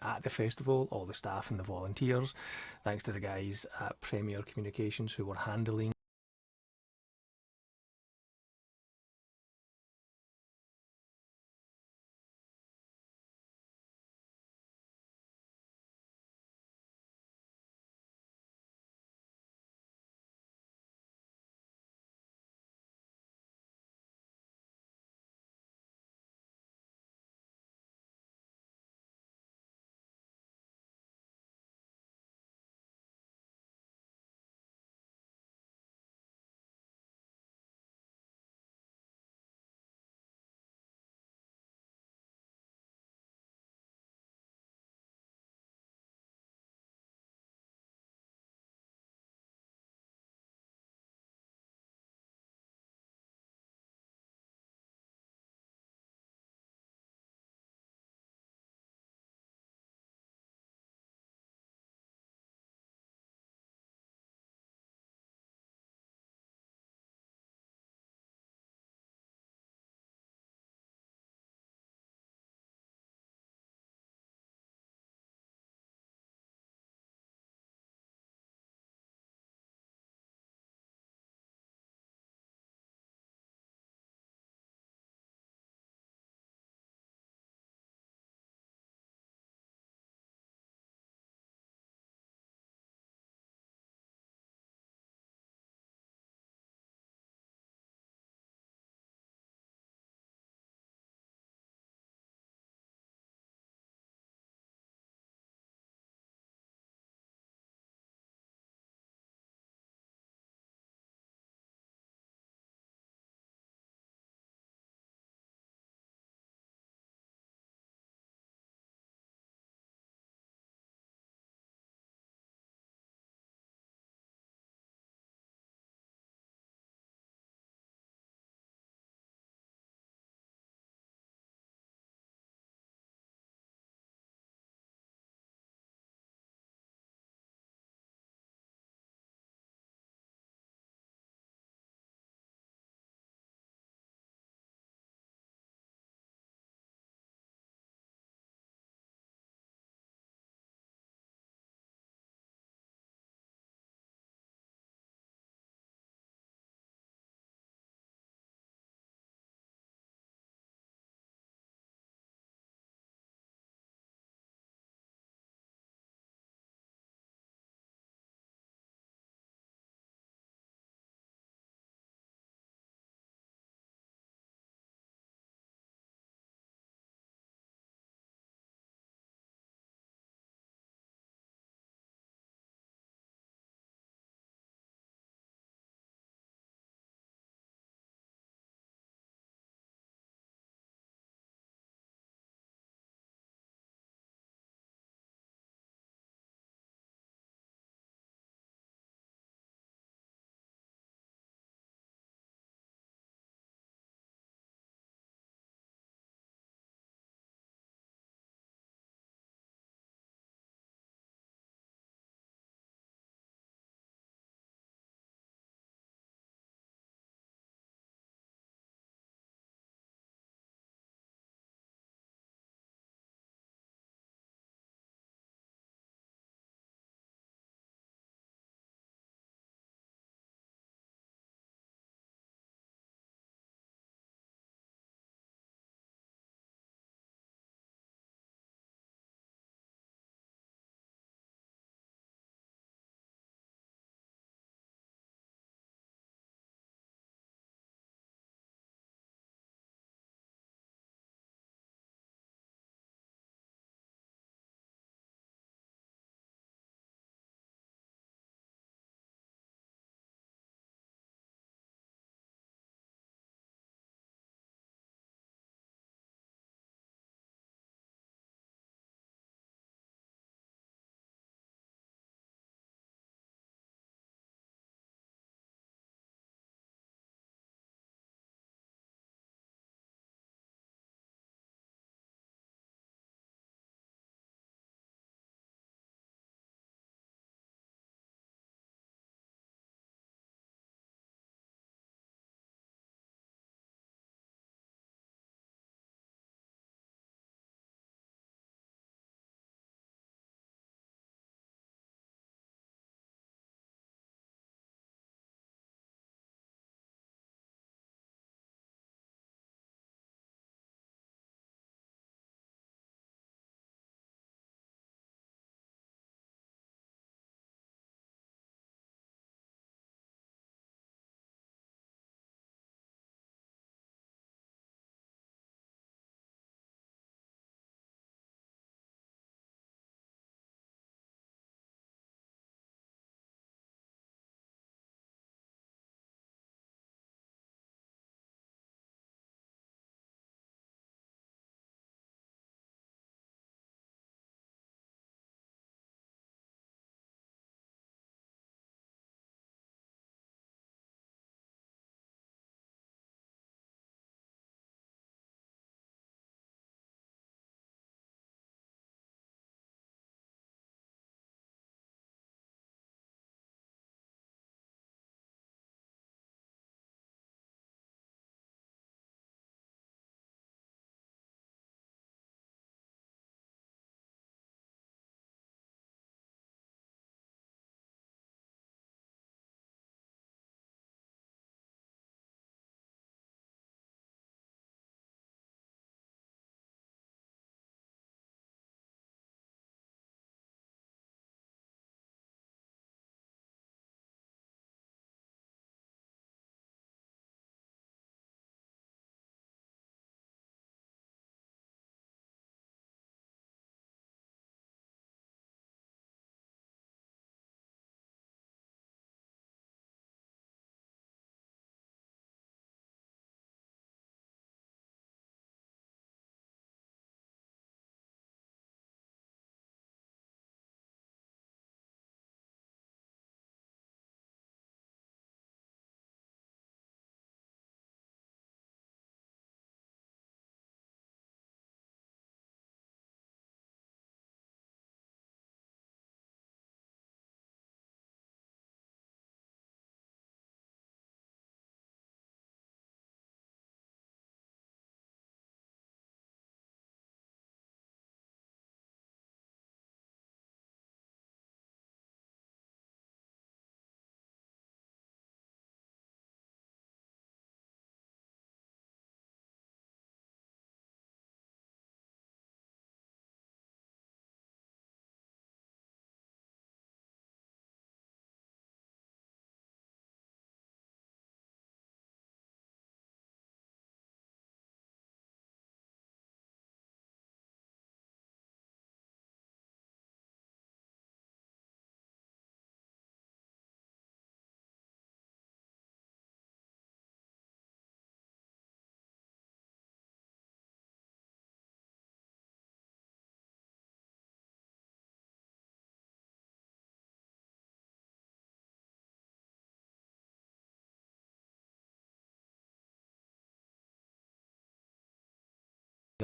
at the festival, all the staff and the volunteers. Thanks to the guys at Premier Communications who were handling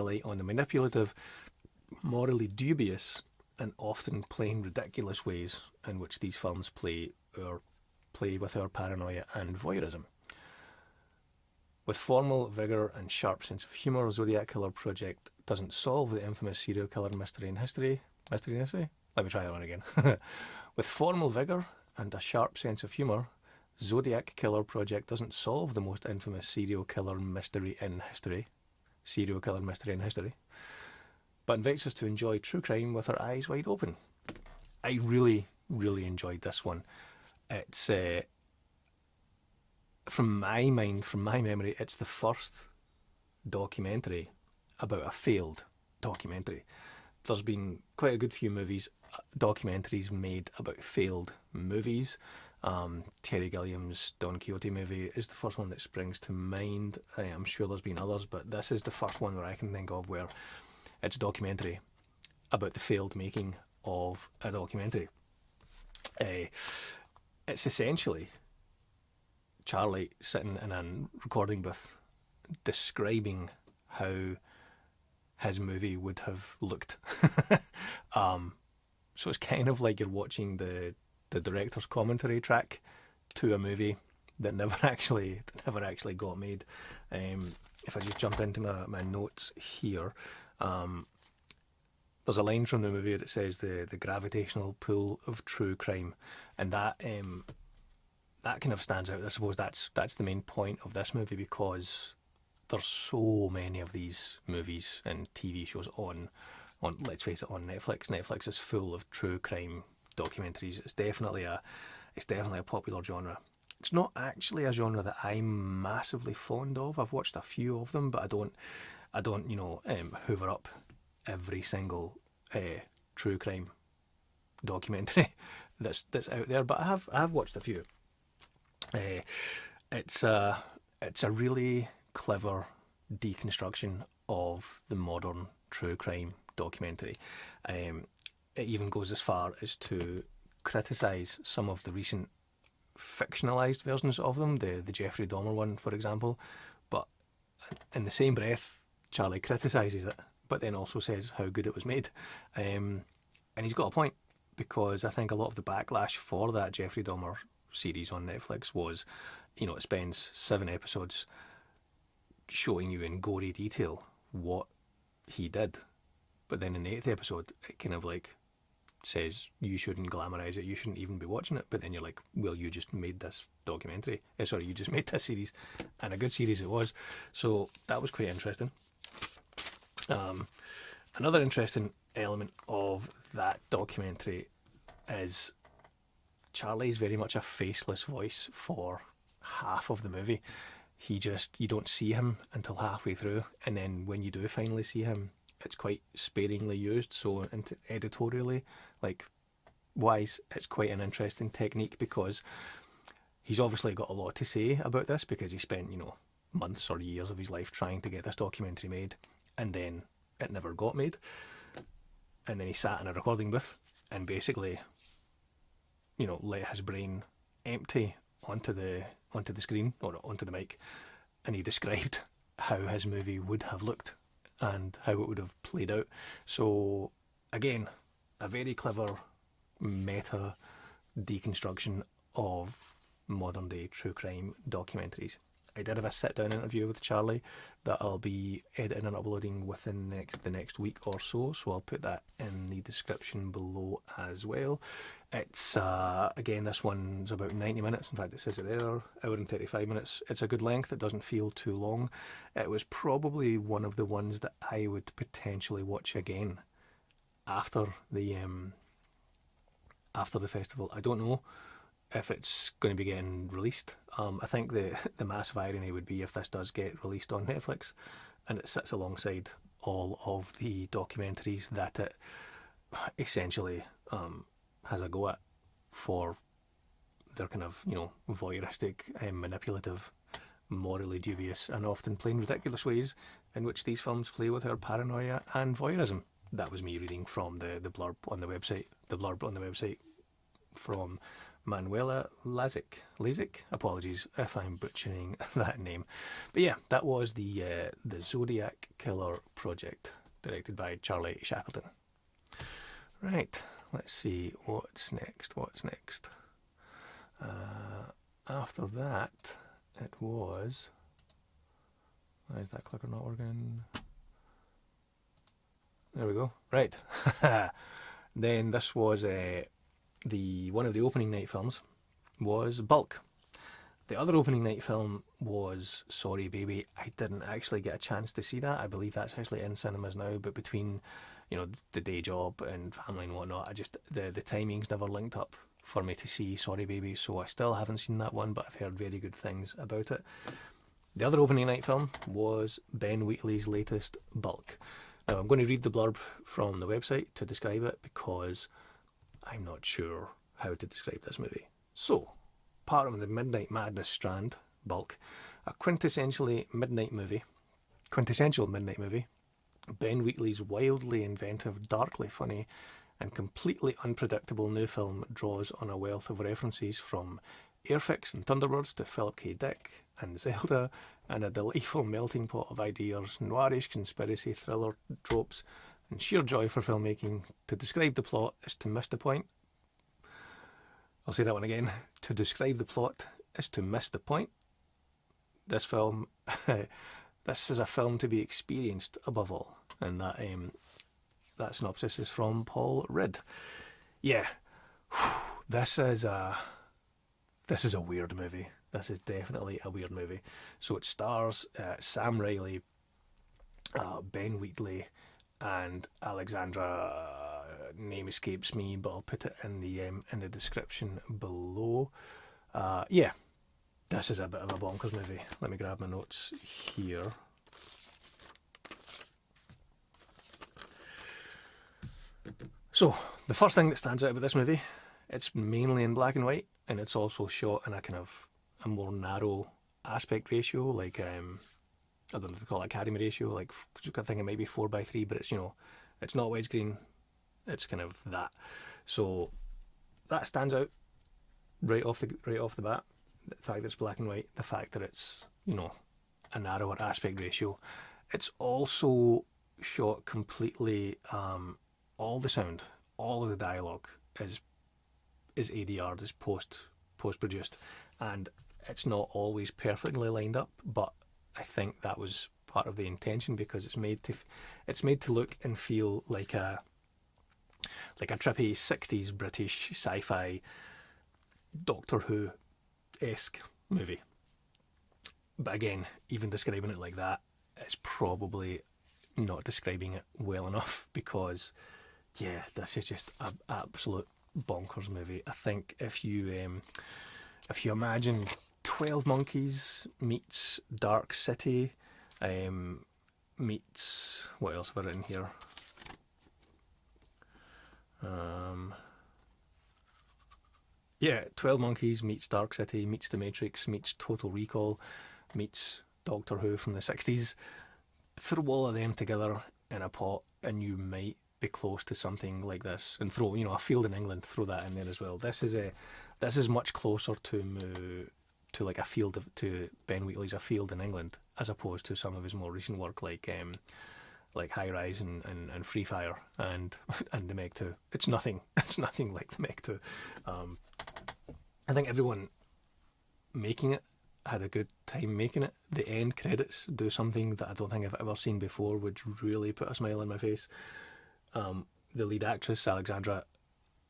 light on the manipulative, morally dubious, and often plain ridiculous ways in which these films play with our paranoia and voyeurism. With formal vigour and sharp sense of humour, Zodiac Killer Project doesn't solve the infamous serial killer mystery in history. Mystery in history? Let me try that one again. With formal vigour and a sharp sense of humour, Zodiac Killer Project doesn't solve the most infamous serial killer mystery in history. Serial killer mystery in history. But invites us to enjoy true crime with our eyes wide open. I really, really enjoyed this one. It's, from my memory, it's the first documentary about a failed documentary. There's been quite a good few documentaries made about failed movies. Terry Gilliam's Don Quixote movie is the first one that springs to mind. I'm sure there's been others, but this is the first one where I can think of where it's a documentary about the failed making of a documentary. It's essentially Charlie sitting in a recording booth describing how his movie would have looked. So it's kind of like you're watching the director's commentary track to a movie that never actually got made. If I just jump into my notes here, there's a line from the movie that says the gravitational pull of true crime, and that kind of stands out. I suppose that's the main point of this movie, because there's so many of these movies and TV shows on let's face it, on Netflix. Netflix is full of true crime documentaries. It's definitely a popular genre. It's not actually a genre that I'm massively fond of. I've watched a few of them, but I don't hoover up every single true crime documentary that's out there. But I have watched a few. It's a really clever deconstruction of the modern true crime documentary. It even goes as far as to criticise some of the recent fictionalised versions of them, the Jeffrey Dahmer one, for example. But in the same breath, Charlie criticises it, but then also says how good it was made. And he's got a point, because I think a lot of the backlash for that Jeffrey Dahmer series on Netflix was, it spends 7 episodes showing you in gory detail what he did, but then in the 8th episode it kind of like says you shouldn't glamorise it, you shouldn't even be watching it. But then you're like, well, you just made this documentary, you just made this series, and a good series it was. So that was quite interesting. Another interesting element of that documentary is Charlie's very much a faceless voice for half of the movie. You don't see him until halfway through, and then when you do finally see him, it's quite sparingly used. So editorially, wise, it's quite an interesting technique, because he's obviously got a lot to say about this, because he spent, months or years of his life trying to get this documentary made, and then it never got made. And then he sat in a recording booth and basically, let his brain empty onto the screen, or onto the mic, and he described how his movie would have looked and how it would have played out. So again, a very clever meta deconstruction of modern day true crime documentaries. I did have a sit down interview with Charlie that I'll be editing and uploading within the next week or so I'll put that in the description below as well. It's again, this one's about 90 minutes. In fact, it says it there, hour and 35 minutes. It's a good length. It doesn't feel too long. It was probably one of the ones that I would potentially watch again after the festival. I don't know if it's going to be getting released. I think the massive irony would be if this does get released on Netflix and it sits alongside all of the documentaries that it essentially has a go at for their kind of, voyeuristic, manipulative, morally dubious and often plain ridiculous ways in which these films play with our paranoia and voyeurism. That was me reading from the blurb on the website from Manuela Lazic. Apologies if I'm butchering that name. But yeah, that was the Zodiac Killer project, directed by Charlie Shackleton. Right, let's see what's next. After that, it was... Why is that clicker not working? There we go. Right. Then this was one of the opening night films was Bulk. The other opening night film was Sorry Baby. I didn't actually get a chance to see that. I believe that's actually in cinemas now, but between, the day job and family and whatnot, the timings never linked up for me to see Sorry Baby, so I still haven't seen that one, but I've heard very good things about it. The other opening night film was Ben Wheatley's latest, Bulk. Now, I'm going to read the blurb from the website to describe it because I'm not sure how to describe this movie. So, part of the Midnight Madness strand, Bulk, a quintessential midnight movie, Ben Wheatley's wildly inventive, darkly funny, and completely unpredictable new film draws on a wealth of references from Airfix and Thunderbirds to Philip K. Dick and Zelda, and a delightful melting pot of ideas, noirish conspiracy thriller tropes, and sheer joy for filmmaking. To describe the plot is to miss the point. I'll say that one again. To describe the plot is to miss the point. This film, this is a film to be experienced above all, and that synopsis is from Paul Ridd. Yeah, this is a weird movie. This is definitely a weird movie. So it stars Sam Riley, Ben Wheatley, and Alexandra. Name escapes me, but I'll put it in the description below. Yeah, this is a bit of a bonkers movie. Let me grab my notes here. So the first thing that stands out about this movie, it's mainly in black and white, and it's also shot in a kind of a more narrow aspect ratio, like I don't know if they call it Academy ratio, like I think it might be 4:3, but it's it's not widescreen, it's kind of that. So that stands out right off the bat. The fact that it's black and white, the fact that it's a narrower aspect ratio. It's also shot completely. All the sound, all of the dialogue is ADR'd, is post produced, and it's not always perfectly lined up, but I think that was part of the intention, because it's made to look and feel like a trippy 60s British sci-fi Doctor Who-esque movie. But again, even describing it like that is probably not describing it well enough, because yeah, this is just an absolute bonkers movie. I think if you imagine 12 Monkeys meets Dark City, meets, what else have I written here? Yeah, 12 Monkeys meets Dark City, meets The Matrix, meets Total Recall, meets Doctor Who from the 60s. Throw all of them together in a pot and you might be close to something like this. And throw, A Field in England, throw that in there as well. This is much closer to like to Ben Wheatley's A Field in England, as opposed to some of his more recent work like High Rise and Free Fire and The Meg 2. It's nothing like The Meg 2. I think everyone making it had a good time making it. The end credits do something that I don't think I've ever seen before, which really put a smile on my face. The lead actress, Alexandra,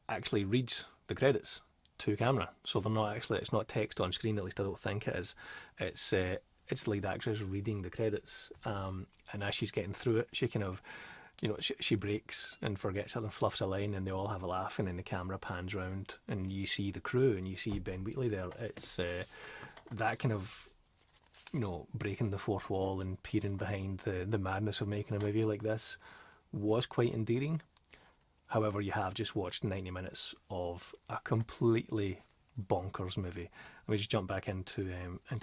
actually reads the credits to camera, so they're not actually, it's not text on screen, at least I don't think it is. It's the lead actress reading the credits, and as she's getting through it, she kind of, she breaks and forgets it and fluffs a line, and they all have a laugh, and then the camera pans round and you see the crew and you see Ben Wheatley there. It's that kind of, breaking the fourth wall and peering behind the madness of making a movie like this was quite endearing. However, you have just watched 90 minutes of a completely bonkers movie. Let me just jump back into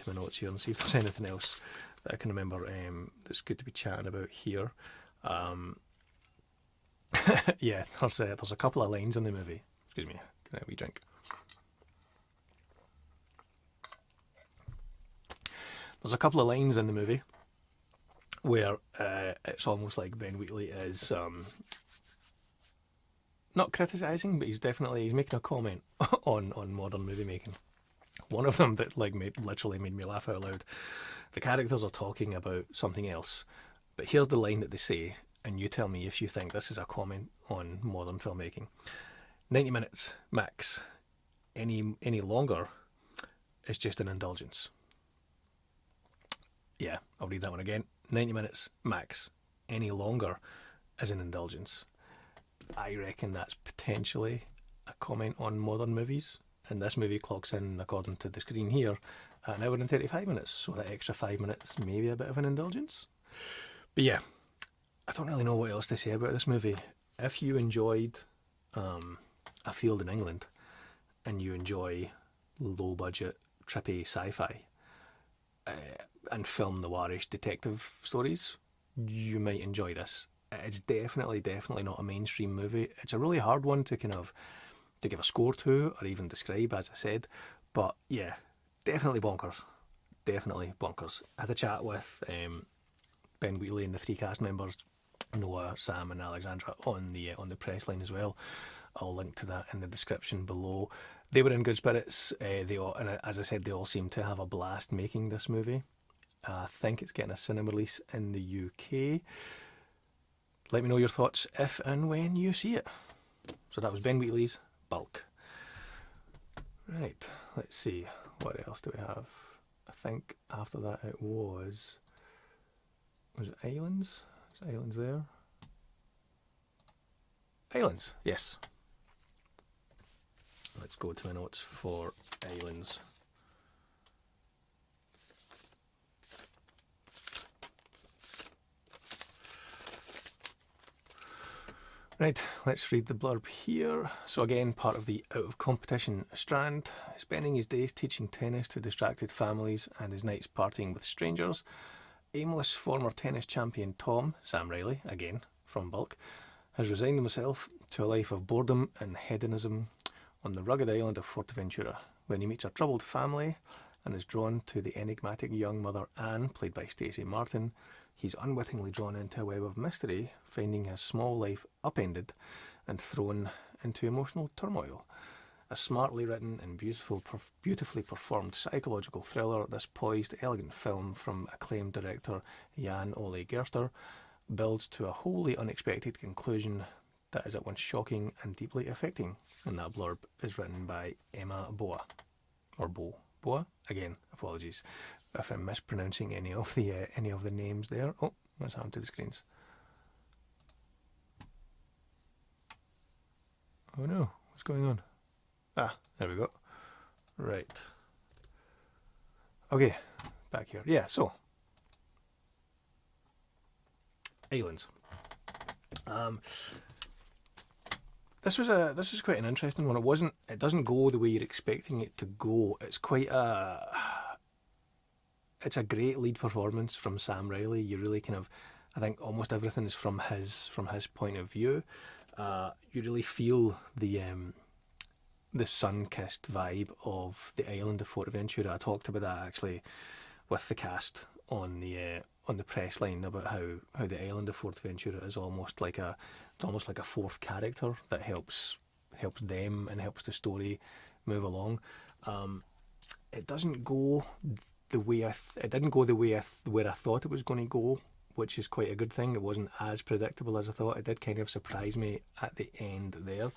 my notes here and see if there's anything else that I can remember that's good to be chatting about here. Yeah, there's a couple of lines in the movie. Excuse me, can I have a wee drink? There's a couple of lines in the movie where it's almost like Ben Wheatley is not criticising, but he's making a comment on modern movie making. One of them that literally made me laugh out loud. The characters are talking about something else, but here's the line that they say, and you tell me if you think this is a comment on modern filmmaking. 90 minutes max. Any longer is just an indulgence. Yeah, I'll read that one again. 90 minutes max. Any longer is an indulgence. I reckon that's potentially a comment on modern movies. And this movie clocks in, according to the screen here, at 1 hour and 35 minutes. So that extra 5 minutes, maybe a bit of an indulgence. But yeah, I don't really know what else to say about this movie. If you enjoyed A Field in England, and you enjoy low budget, trippy sci-fi, and film noirish detective stories, you might enjoy this. It's definitely not a mainstream movie. It's a really hard one to give a score to or even describe, as I said. But yeah, definitely bonkers. Definitely bonkers. I had a chat with Ben Wheatley and the 3 cast members, Noah, Sam and Alexandra, on the press line as well. I'll link to that in the description below. They were in good spirits. They all, and as I said, they all seem to have a blast making this movie. I think it's getting a cinema release in the UK. Let me know your thoughts if and when you see it. So that was Ben Wheatley's Bulk. Right, let's see. What else do we have? I think after that it was it Islands? Is Islands there? Islands, yes. Let's go to my notes for Islands. Right, let's read the blurb here. So again, part of the out of competition strand, spending his days teaching tennis to distracted families and his nights partying with strangers, aimless former tennis champion Tom, Sam Riley, again from Bulk, has resigned himself to a life of boredom and hedonism on the rugged island of Forteventura, when he meets a troubled family and is drawn to the enigmatic young mother Anne, played by Stacy Martin. He's unwittingly drawn into a web of mystery, finding his small life upended and thrown into emotional turmoil. A smartly written and beautifully performed psychological thriller, this poised, elegant film from acclaimed director Jan Ole Gerster builds to a wholly unexpected conclusion that is at once shocking and deeply affecting. And that blurb is written by Emma Boa. Or Bo. Boa? Again, apologies if I'm mispronouncing any of the names there. Oh, what's happened to the screens? Oh no, what's going on? Ah, there we go. Right. Okay, back here. Yeah, so Islands. This was quite an interesting one. It doesn't go the way you're expecting it to go. It's a great lead performance from Sam Riley. You really I think almost everything is from his point of view. You really feel the sun-kissed vibe of the island of Forteventura. I talked about that actually with the cast on the press line about how the island of Forteventura is almost like a fourth character that helps them and helps the story move along. It doesn't go the way it didn't go the way where I thought it was going to go, which is quite a good thing. It wasn't as predictable as I thought. It did kind of surprise me at the end there.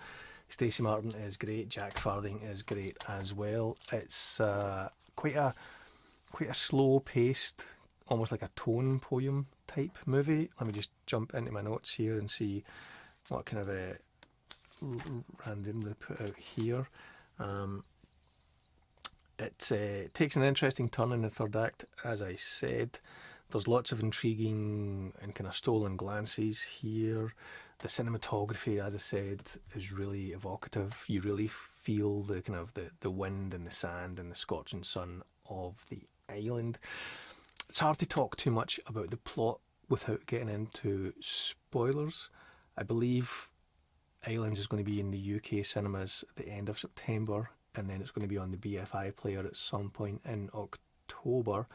Stacy Martin is great. Jack Farthing is great as well. It's quite a slow-paced, almost like a tone poem type movie. Let me just jump into my notes here and see what kind of a randomly put out here. It takes an interesting turn in the third act, as I said. There's lots of intriguing and kind of stolen glances here. The cinematography, as I said, is really evocative. You really feel the kind of the wind and the sand and the scorching sun of the island. It's hard to talk too much about the plot without getting into spoilers. I believe Islands is going to be in the UK cinemas at the end of September, and then it's going to be on the BFI player at some point in October.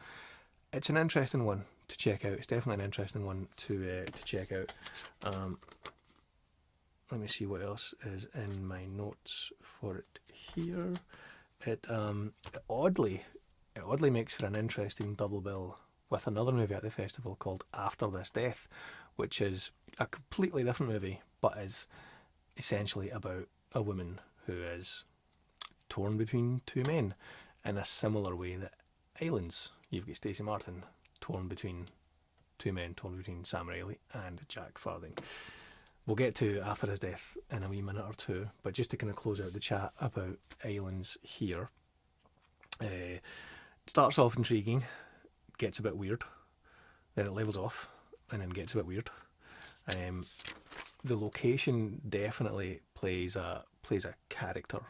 it's an interesting one to check out. It's definitely an interesting one to check out. Let me see what else is in my notes for it here. It oddly makes for an interesting double bill with another movie at the festival called After This Death, which is a completely different movie, but is essentially about a woman who is torn between two men in a similar way that Islands, you've got Stacy Martin torn between two men, torn between Sam Riley and Jack Farthing. We'll get to After His Death in a wee minute or two, but just to kind of close out the chat about Islands here, starts off intriguing, gets a bit weird, then it levels off, and then gets a bit weird. The location definitely plays a character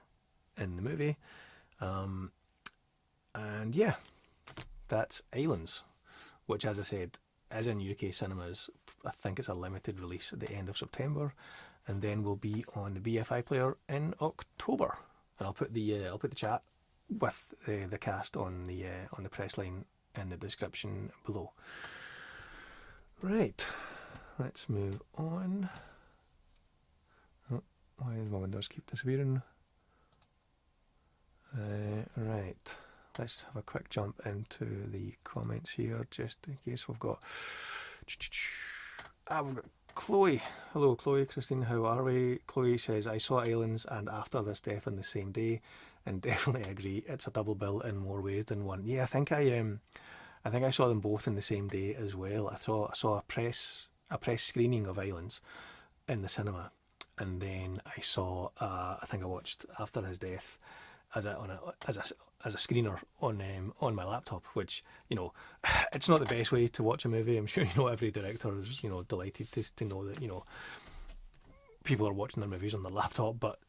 in the movie, and yeah, that's Islands, which, as I said, is in UK cinemas. I think it's a limited release at the end of September, and then will be on the BFI player in October. And I'll put the chat with the cast on the press line in the description below. Right, let's move on. Oh, why does my windows keep disappearing? Right, let's have a quick jump into the comments here, just in case we've got Chloe. Hello Chloe, Christine, how are we? Chloe says, I saw Islands and After This Death on the same day, and definitely agree, it's a double bill in more ways than one. Yeah, I think I saw them both in the same day as well. I saw a press screening of Islands in the cinema, and then I saw I think I watched After His Death as a screener on my laptop, which, you know, it's not the best way to watch a movie. I'm sure, you know, every director is, you know, delighted to know that, you know, people are watching their movies on their laptop, but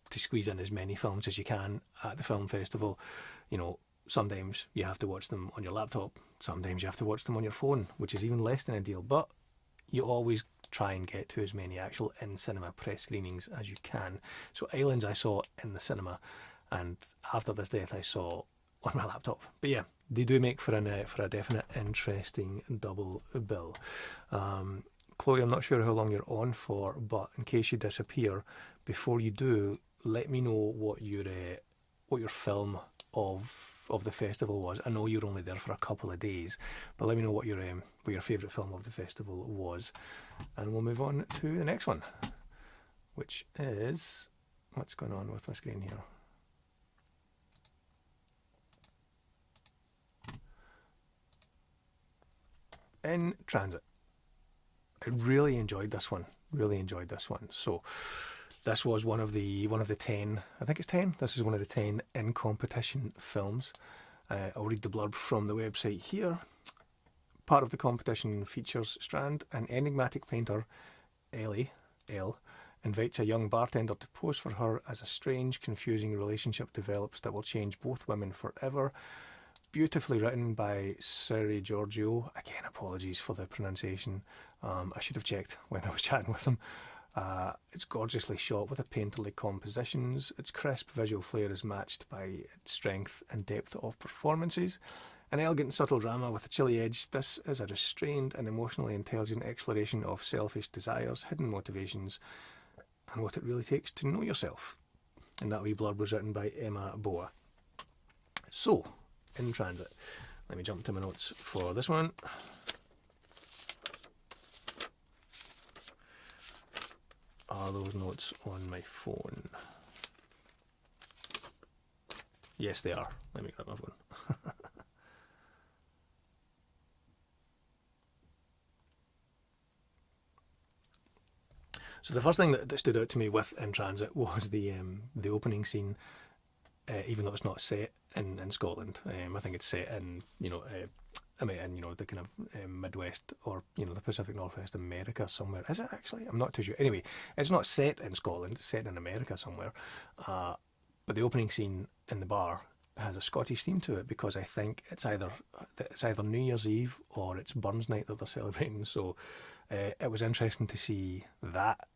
to squeeze in as many films as you can at the film festival, you know, sometimes you have to watch them on your laptop, sometimes you have to watch them on your phone, which is even less than ideal, but you always try and get to as many actual in-cinema press screenings as you can. So Islands I saw in the cinema, and After This Death I saw on my laptop. But yeah, they do make for a definite interesting double bill. Chloe, I'm not sure how long you're on for, but in case you disappear, before you do, let me know what your film of the festival was. I know you're only there for a couple of days, but let me know what your favourite film of the festival was, and we'll move on to the next one, which is, what's going on with my screen here? In Transit. I really enjoyed this one. So this was one of the 10, I think it's 10. This is one of the 10 in competition films. I'll read the blurb from the website here. Part of the competition features Strand, an enigmatic painter, Ellie, L, invites a young bartender to pose for her as a strange, confusing relationship develops that will change both women forever. Beautifully written by Siri Giorgio. Again, apologies for the pronunciation. I should have checked when I was chatting with him. It's gorgeously shot with a painterly compositions. Its crisp visual flair is matched by its strength and depth of performances. An elegant, subtle drama with a chilly edge, this is a restrained and emotionally intelligent exploration of selfish desires, hidden motivations, and what it really takes to know yourself. And that wee blurb was written by Emma Boa. So, In Transit. Let me jump to my notes for this one. Are those notes on my phone? Yes, they are. Let me grab my phone. So the first thing that stood out to me with In Transit was the opening scene. Even though it's not set in Scotland, I think it's set in, you know, in, you know, the kind of Midwest, or, you know, the Pacific Northwest America somewhere. Is it actually? I'm not too sure. Anyway, it's not set in Scotland, it's set in America somewhere. But the opening scene in the bar has a Scottish theme to it, because I think it's either New Year's Eve or it's Burns Night that they're celebrating. So it was interesting to see that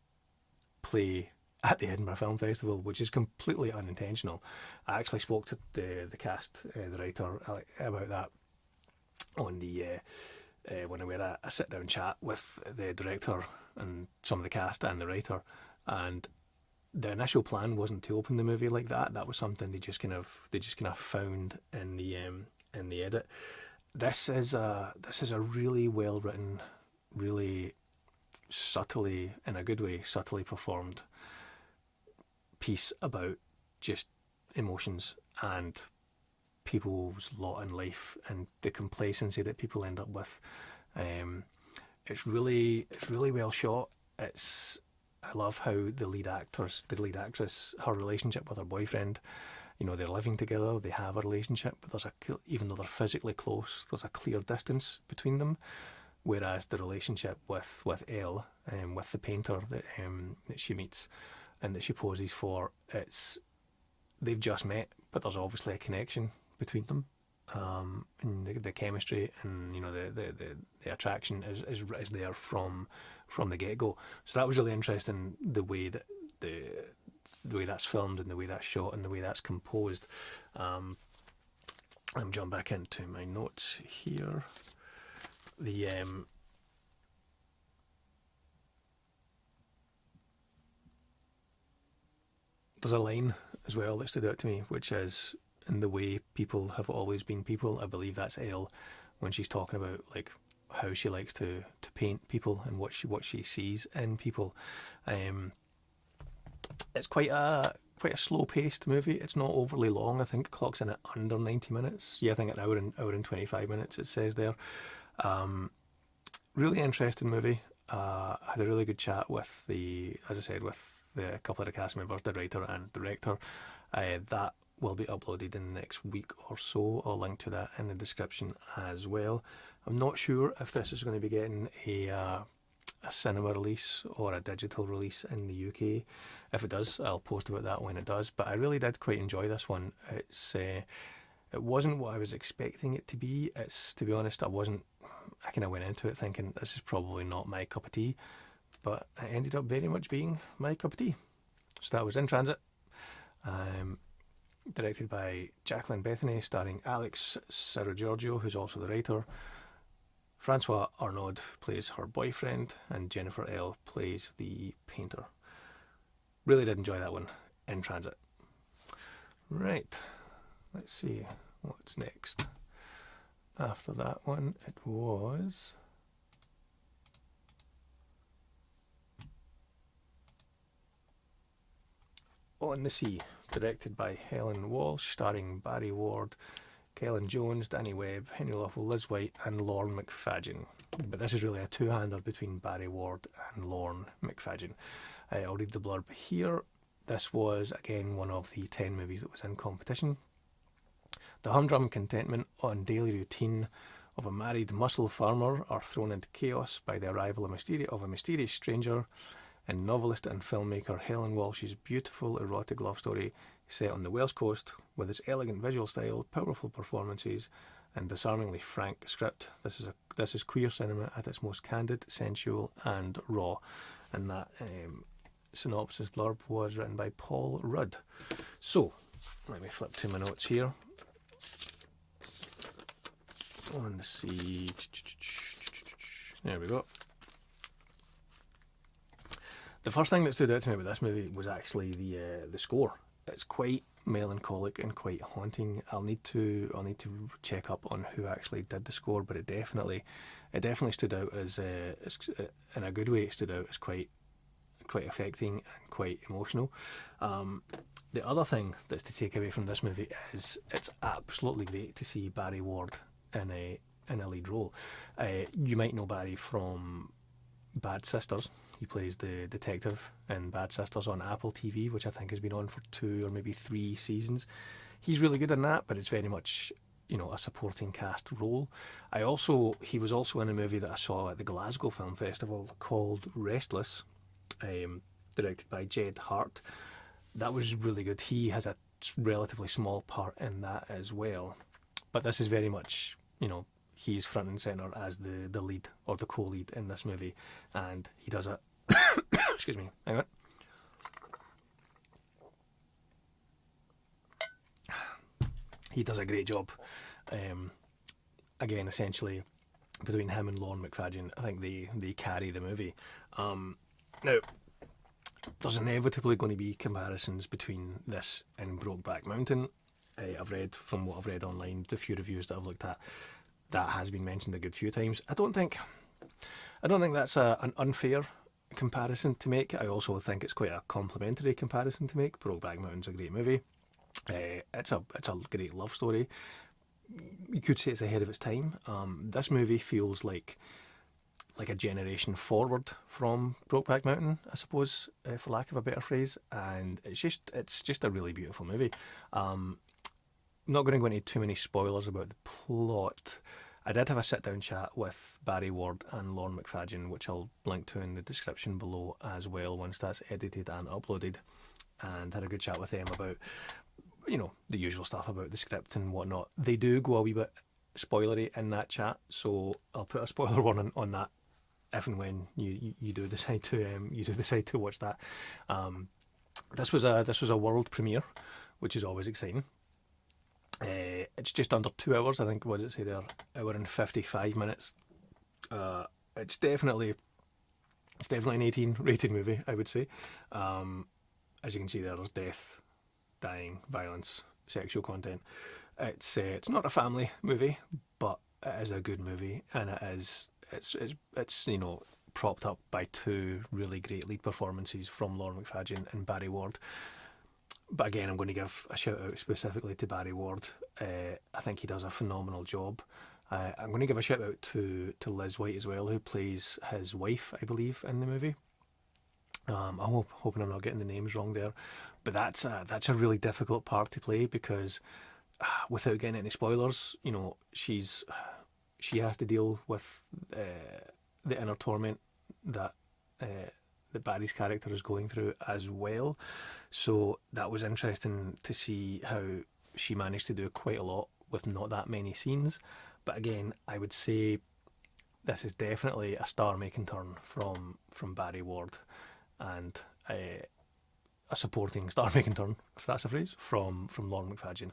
play at the Edinburgh Film Festival, which is completely unintentional. I actually spoke to the cast, the writer, about that on the when we had a sit down chat with the director and some of the cast and the writer, and the initial plan wasn't to open the movie like that. That was something they just kind of found in the edit. This is a really well written, really subtly, in a good way, subtly performed piece about just emotions and people's lot in life and the complacency that people end up with. It's really well shot. I love how the lead actress, her relationship with her boyfriend, they're living together, they have a relationship, but even though they're physically close, there's a clear distance between them. Whereas the relationship with Elle, with the painter that she meets and that she poses for, they've just met, but there's obviously a connection between them, and the chemistry and the attraction is there from the get go. So that was really interesting, the way that the way that's filmed and the way that's shot and the way that's composed. I'm jumping back into my notes here. There's a line as well that stood out to me, which is, in the way people have always been people. I believe that's Elle, when she's talking about like how she likes to paint people and what she sees in people. It's quite a slow paced movie. It's not overly long. I think it clocks in at under 90 minutes. Yeah, I think an hour and 25 minutes it says there. Really interesting movie. I had a really good chat with with the couple of the cast members, the writer and director. That will be uploaded in the next week or so. I'll link to that in the description as well. I'm not sure if this is going to be getting a cinema release or a digital release in the UK. If it does, I'll post about that when it does. But I really did quite enjoy this one. It wasn't what I was expecting it to be. To be honest, I kind of went into it thinking this is probably not my cup of tea, but it ended up very much being my cup of tea. So that was In Transit, directed by Jacqueline Bethany, starring Alex Saragiorgio, who's also the writer. Francois Arnaud plays her boyfriend, and Jennifer L plays the painter. Really did enjoy that one, In Transit. Right, let's see what's next. After that one, it was On the Sea, directed by Helen Walsh, starring Barry Ward, Kellen Jones, Danny Webb, Henry Lawful, Liz White and Lorne McFadden. But this is really a two-hander between Barry Ward and Lorne McFadden. I'll read the blurb here. This was, again, one of the 10 movies that was in competition. The humdrum contentment and daily routine of a married mussel farmer are thrown into chaos by the arrival of a mysterious stranger, and novelist and filmmaker Helen Walsh's beautiful erotic love story set on the Welsh coast, with its elegant visual style, powerful performances and disarmingly frank script. This is queer cinema at its most candid, sensual and raw. And that synopsis blurb was written by Paul Rudd. So, let me flip to my notes here. On the Sea. There we go. The first thing that stood out to me about this movie was actually the score. It's quite melancholic and quite haunting. I'll need to check up on who actually did the score, but it definitely stood out as in a good way. It stood out as quite affecting and quite emotional. The other thing that's to take away from this movie is it's absolutely great to see Barry Ward in a lead role. You might know Barry from Bad Sisters. He plays the detective in Bad Sisters on Apple TV, which I think has been on for 2 or maybe 3 seasons. He's really good in that, but it's very much, a supporting cast role. He was also in a movie that I saw at the Glasgow Film Festival called Restless, directed by Jed Hart. That was really good. He has a relatively small part in that as well. But this is very much, he's front and centre as the lead or the co-lead in this movie, and he does it. Excuse me, hang on. He does a great job. again, essentially, between him and Lauren McFadden, I think they carry the movie. Now, there's inevitably going to be comparisons between this and Brokeback Mountain. From what I've read online, the few reviews that I've looked at, that has been mentioned a good few times. I don't think that's an unfair comparison to make. I also think it's quite a complimentary comparison to make. Brokeback Mountain's a great movie. It's a great love story. You could say it's ahead of its time. This movie feels like a generation forward from Brokeback Mountain, I suppose, for lack of a better phrase. And it's just a really beautiful movie. Not going to go into too many spoilers about the plot. I did have a sit-down chat with Barry Ward and Lauren McFadden, which I'll link to in the description below as well once that's edited and uploaded, and had a good chat with them about, the usual stuff about the script and whatnot. They do go a wee bit spoilery in that chat, so I'll put a spoiler warning on that if and when you do decide to watch that. This was a world premiere, which is always exciting. It's just under 2 hours, I think. What does it say there? Hour and 55 minutes. It's definitely an 18 rated movie, I would say. As you can see, there's death, dying, violence, sexual content. It's not a family movie, but it is a good movie, and it's propped up by two really great lead performances from Lauren McFadden and Barry Ward. But again, I'm going to give a shout out specifically to Barry Ward. I think he does a phenomenal job. I'm going to give a shout out to Liz White as well, who plays his wife, I believe, in the movie. I'm hoping I'm not getting the names wrong there, but that's a really difficult part to play because, without getting any spoilers, she has to deal with the inner torment that Barry's character is going through as well. So that was interesting to see how she managed to do quite a lot with not that many scenes. But again, I would say this is definitely a star-making turn from Barry Ward, and a supporting star-making turn, if that's a phrase, from Lauren McFadden.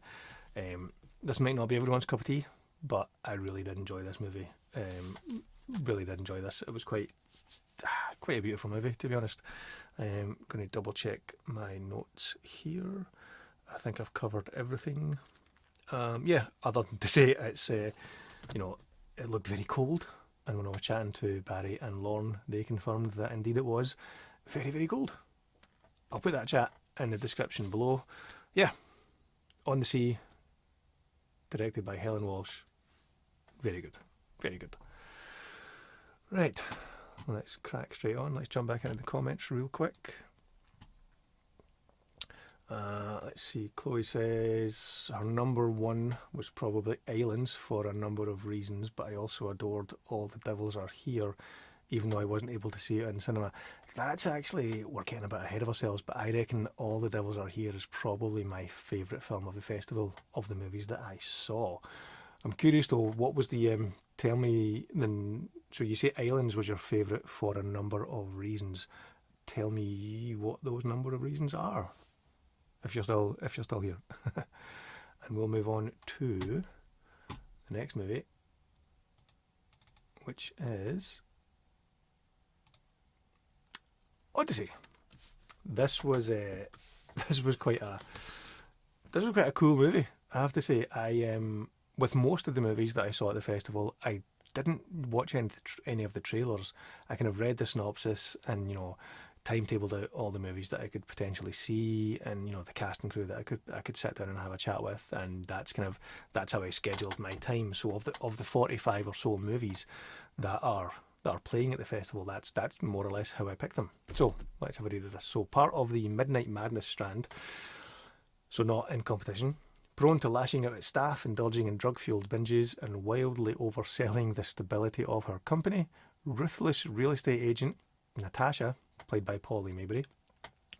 This might not be everyone's cup of tea, but I really did enjoy this movie. Really did enjoy this. It was quite a beautiful movie, to be honest. I'm going to double check my notes here. I think I've covered everything. Other than to say it's it looked very cold, and when I was chatting to Barry and Lauren, they confirmed that indeed it was very, very cold. I'll put that chat in the description below. Yeah, On the Sea, directed by Helen Walsh. Very good, very good. Right, let's crack straight on. Let's jump back into the comments real quick. Let's see, Chloe says her number one was probably Islands for a number of reasons, but I also adored All the Devils Are Here, even though I wasn't able to see it in cinema. That's actually, we're getting a bit ahead of ourselves, but I reckon All the Devils Are Here is probably my favourite film of the festival, of the movies that I saw. I'm curious though, what was the, tell me, so you say Islands was your favourite for a number of reasons. Tell me what those number of reasons are, if you're still here. And we'll move on to the next movie, which is Odyssey. This was quite a cool movie, I have to say. With most of the movies that I saw at the festival, I didn't watch any of the trailers. I kind of read the synopsis and timetabled out all the movies that I could potentially see, and the cast and crew that I could sit down and have a chat with, and that's how I scheduled my time. So of the 45 or so movies that are playing at the festival, that's more or less how I picked them. So let's have a read of this. So part of the Midnight Madness strand, so not in competition, prone to lashing out at staff, indulging in drug-fueled binges, and wildly overselling the stability of her company, ruthless real estate agent Natasha, played by Polly Maybury,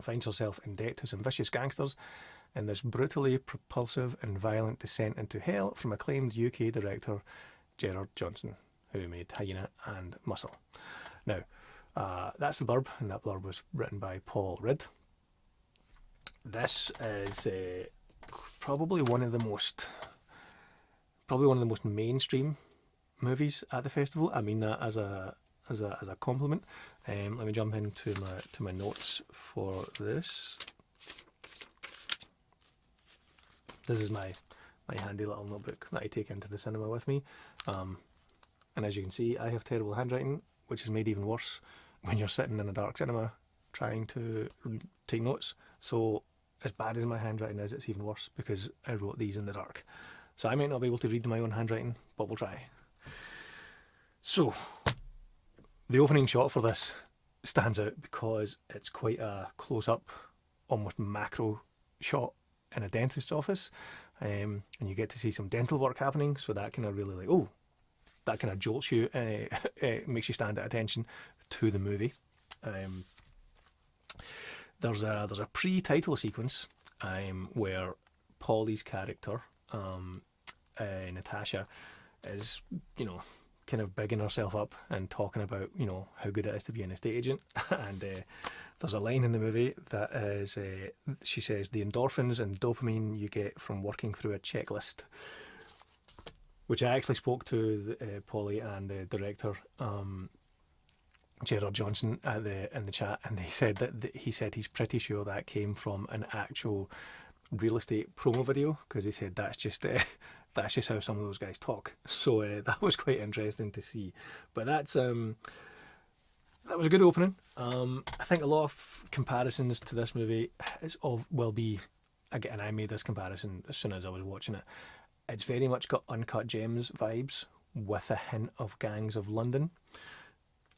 finds herself in debt to some vicious gangsters in this brutally propulsive and violent descent into hell from acclaimed UK director Gerard Johnson, who made Hyena and Muscle. Now, that's the blurb, and that blurb was written by Paul Ridd. This is probably one of the most mainstream movies at the festival. I mean that as a compliment. Let me jump into my notes for this. This is my handy little notebook that I take into the cinema with me. And as you can see, I have terrible handwriting, which is made even worse when you're sitting in a dark cinema trying to take notes. So as bad as my handwriting is, it's even worse because I wrote these in the dark. So I might not be able to read my own handwriting, but we'll try. So the opening shot for this stands out because it's quite a close-up, almost macro shot in a dentist's office. And you get to see some dental work happening, so that kind of really like, oh, that kind of jolts you, makes you stand at attention to the movie. There's a pre-title sequence where Polly's character, Natasha, is, you know, kind of bigging herself up and talking about, you know, how good it is to be an estate agent. And there's a line in the movie that is, she says, the endorphins and dopamine you get from working through a checklist. Which I actually spoke to Polly and the director, Gerard Johnson, in the chat, and he said that he said he's pretty sure that came from an actual real estate promo video, because he said that's just how some of those guys talk. So that was quite interesting to see. But that was a good opening. I think a lot of comparisons to this movie will be, again, I made this comparison as soon as I was watching it. It's very much got Uncut Gems vibes with a hint of Gangs of London.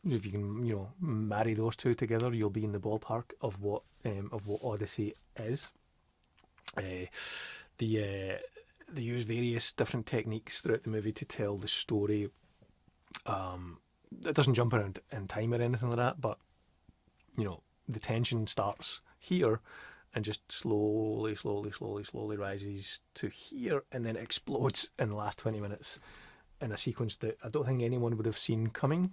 If you can, you know, marry those two together, you'll be in the ballpark of what Odyssey is. They use various different techniques throughout the movie to tell the story. It doesn't jump around in time or anything like that, but you know, the tension starts here and just slowly rises to here, and then explodes in the last 20 minutes in a sequence that I don't think anyone would have seen coming.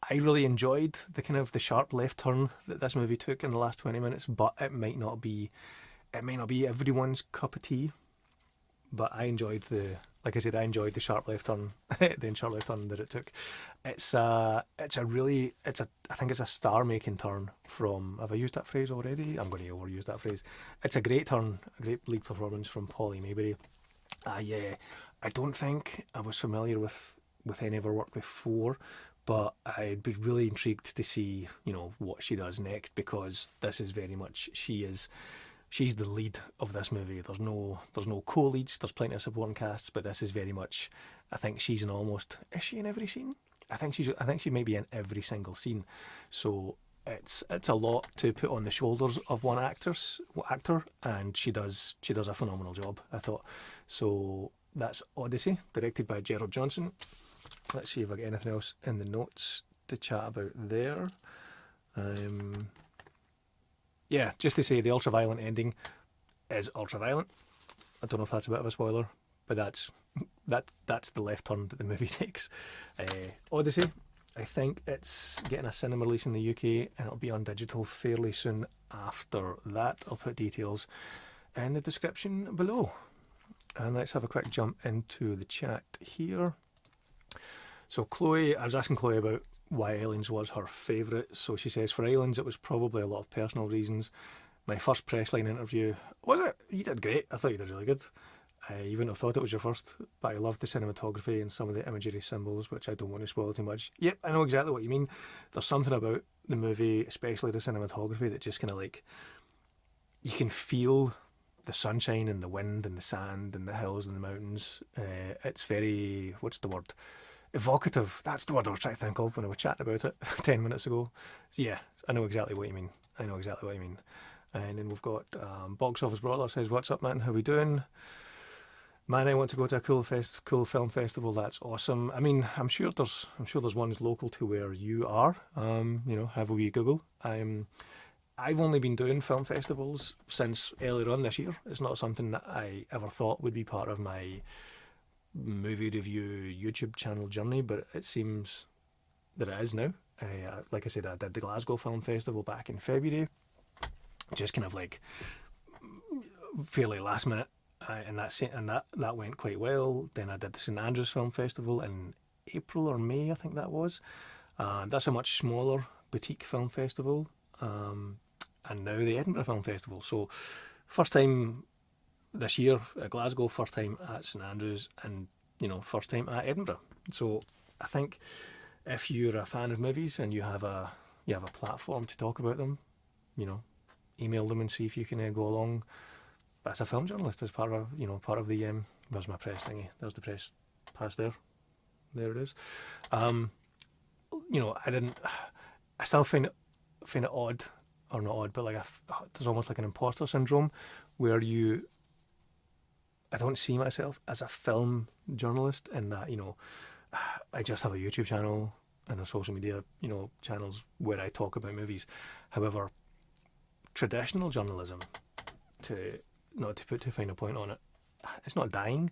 I really enjoyed the sharp left turn that this movie took in the last 20 minutes, but it might not be everyone's cup of tea. But I enjoyed I enjoyed the sharp left turn, the sharp left turn that it took. I think it's a star-making turn from. Have I used that phrase already? I'm going to overuse that phrase. It's a great turn, a great lead performance from Polly Mayberry. I don't think I was familiar with any of her work before, but I'd be really intrigued to see, you know, what she does next, because this is very much she's the lead of this movie. There's no co-leads. There's plenty of supporting casts, but this is very much. I think she's in almost. Is she in every scene? I think she may be in every single scene. So it's a lot to put on the shoulders of one actor, and she does a phenomenal job, I thought. So that's Odyssey, directed by Gerard Johnson. Let's see if I get anything else in the notes to chat about there. Yeah, just to say the ultra-violent ending is ultra-violent. I don't know if that's a bit of a spoiler, but that's the left turn that the movie takes. Odyssey, I think it's getting a cinema release in the UK, and it'll be on digital fairly soon after that. I'll put details in the description below. And let's have a quick jump into the chat here. So Chloe, I was asking Chloe about why Aliens was her favourite. So she says, for Aliens, it was probably a lot of personal reasons. My first Pressline interview, was it? You did great. I thought you did really good. You wouldn't have thought it was your first, but I loved the cinematography and some of the imagery symbols, which I don't want to spoil too much. Yep, I know exactly what you mean. There's something about the movie, especially the cinematography, that just kind of like, you can feel the sunshine and the wind and the sand and the hills and the mountains. It's very, what's the word? Evocative. That's the word I was trying to think of when I was chatting about it 10 minutes ago. So yeah, I know exactly what you mean. And then we've got Box Office Brawler says, what's up, man? How we doing? Man, I want to go to a cool film festival. That's awesome. I mean, I'm sure there's ones local to where you are. You know, have a wee Google. I've only been doing film festivals since earlier on this year. It's not something that I ever thought would be part of my movie review YouTube channel journey, but it seems that it is now. Like I said, I did the Glasgow Film Festival back in February, just kind of like fairly last minute, and that went quite well. Then I did the St Andrews Film Festival in April or May, I think that was. That's a much smaller boutique film festival. And now the Edinburgh Film Festival. So first time this year at Glasgow, first time at St Andrews, and first time at Edinburgh. So I think if you're a fan of movies and you have a platform to talk about them, email them and see if you can go along. But as a film journalist, as part of the where's my press thingy? There's the press pass there. There it is. I still find it odd, or not odd, but there's almost like an imposter syndrome where I don't see myself as a film journalist in that, I just have a YouTube channel and a social media, channels where I talk about movies. However, traditional journalism, not to put too fine a point on it, it's not dying,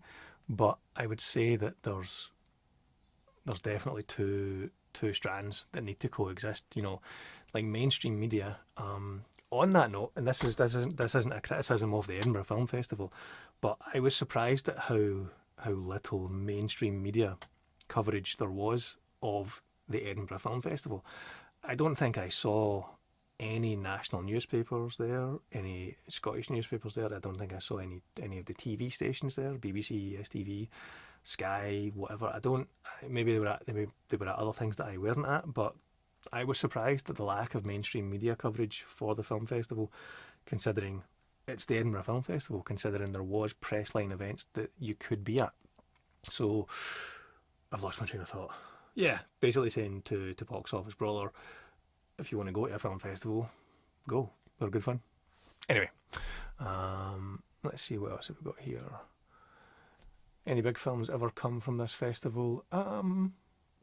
but I would say that there's definitely two strands that need to coexist. Like mainstream media. On that note, and this isn't a criticism of the Edinburgh Film Festival, but I was surprised at how little mainstream media coverage there was of the Edinburgh Film Festival. I don't think I saw any national newspapers there, any Scottish newspapers there. I don't think I saw any of the TV stations there, BBC, STV, Sky, whatever. Maybe they were at other things that I weren't at, but I was surprised at the lack of mainstream media coverage for the film festival, considering it's the Edinburgh Film Festival, considering there was press line events that you could be at. So I've lost my train of thought. Yeah, basically saying to Box Office Brawler, if you want to go to a film festival, go. They're good fun. Anyway, let's see what else have we got here. Any big films ever come from this festival?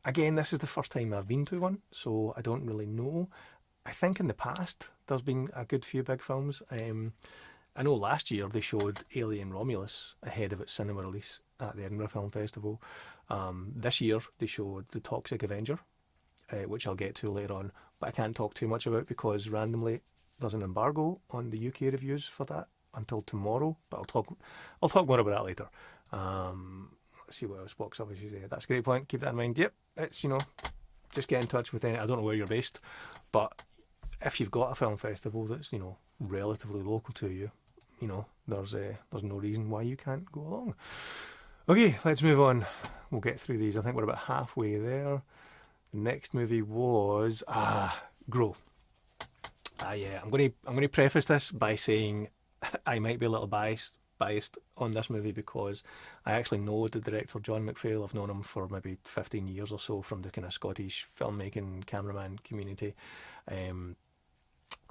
Again, this is the first time I've been to one, so I don't really know. I think in the past there's been a good few big films. I know last year they showed Alien Romulus ahead of its cinema release at the Edinburgh Film Festival. This year they showed The Toxic Avenger, which I'll get to later on, but I can't talk too much about because randomly there's an embargo on the UK reviews for that until tomorrow. But I'll talk more about that later. Let's see what else Box Office is there. That's a great point. Keep that in mind. Yep, it's just get in touch with any. I don't know where you're based, but if you've got a film festival that's relatively local to you, there's no reason why you can't go along. Okay, let's move on. We'll get through these. I think we're about halfway there. The next movie was Grow. Yeah, I'm going to preface this by saying I might be a little biased on this movie because I actually know the director John McPhail. I've known him for maybe 15 years or so from the kind of Scottish filmmaking cameraman community.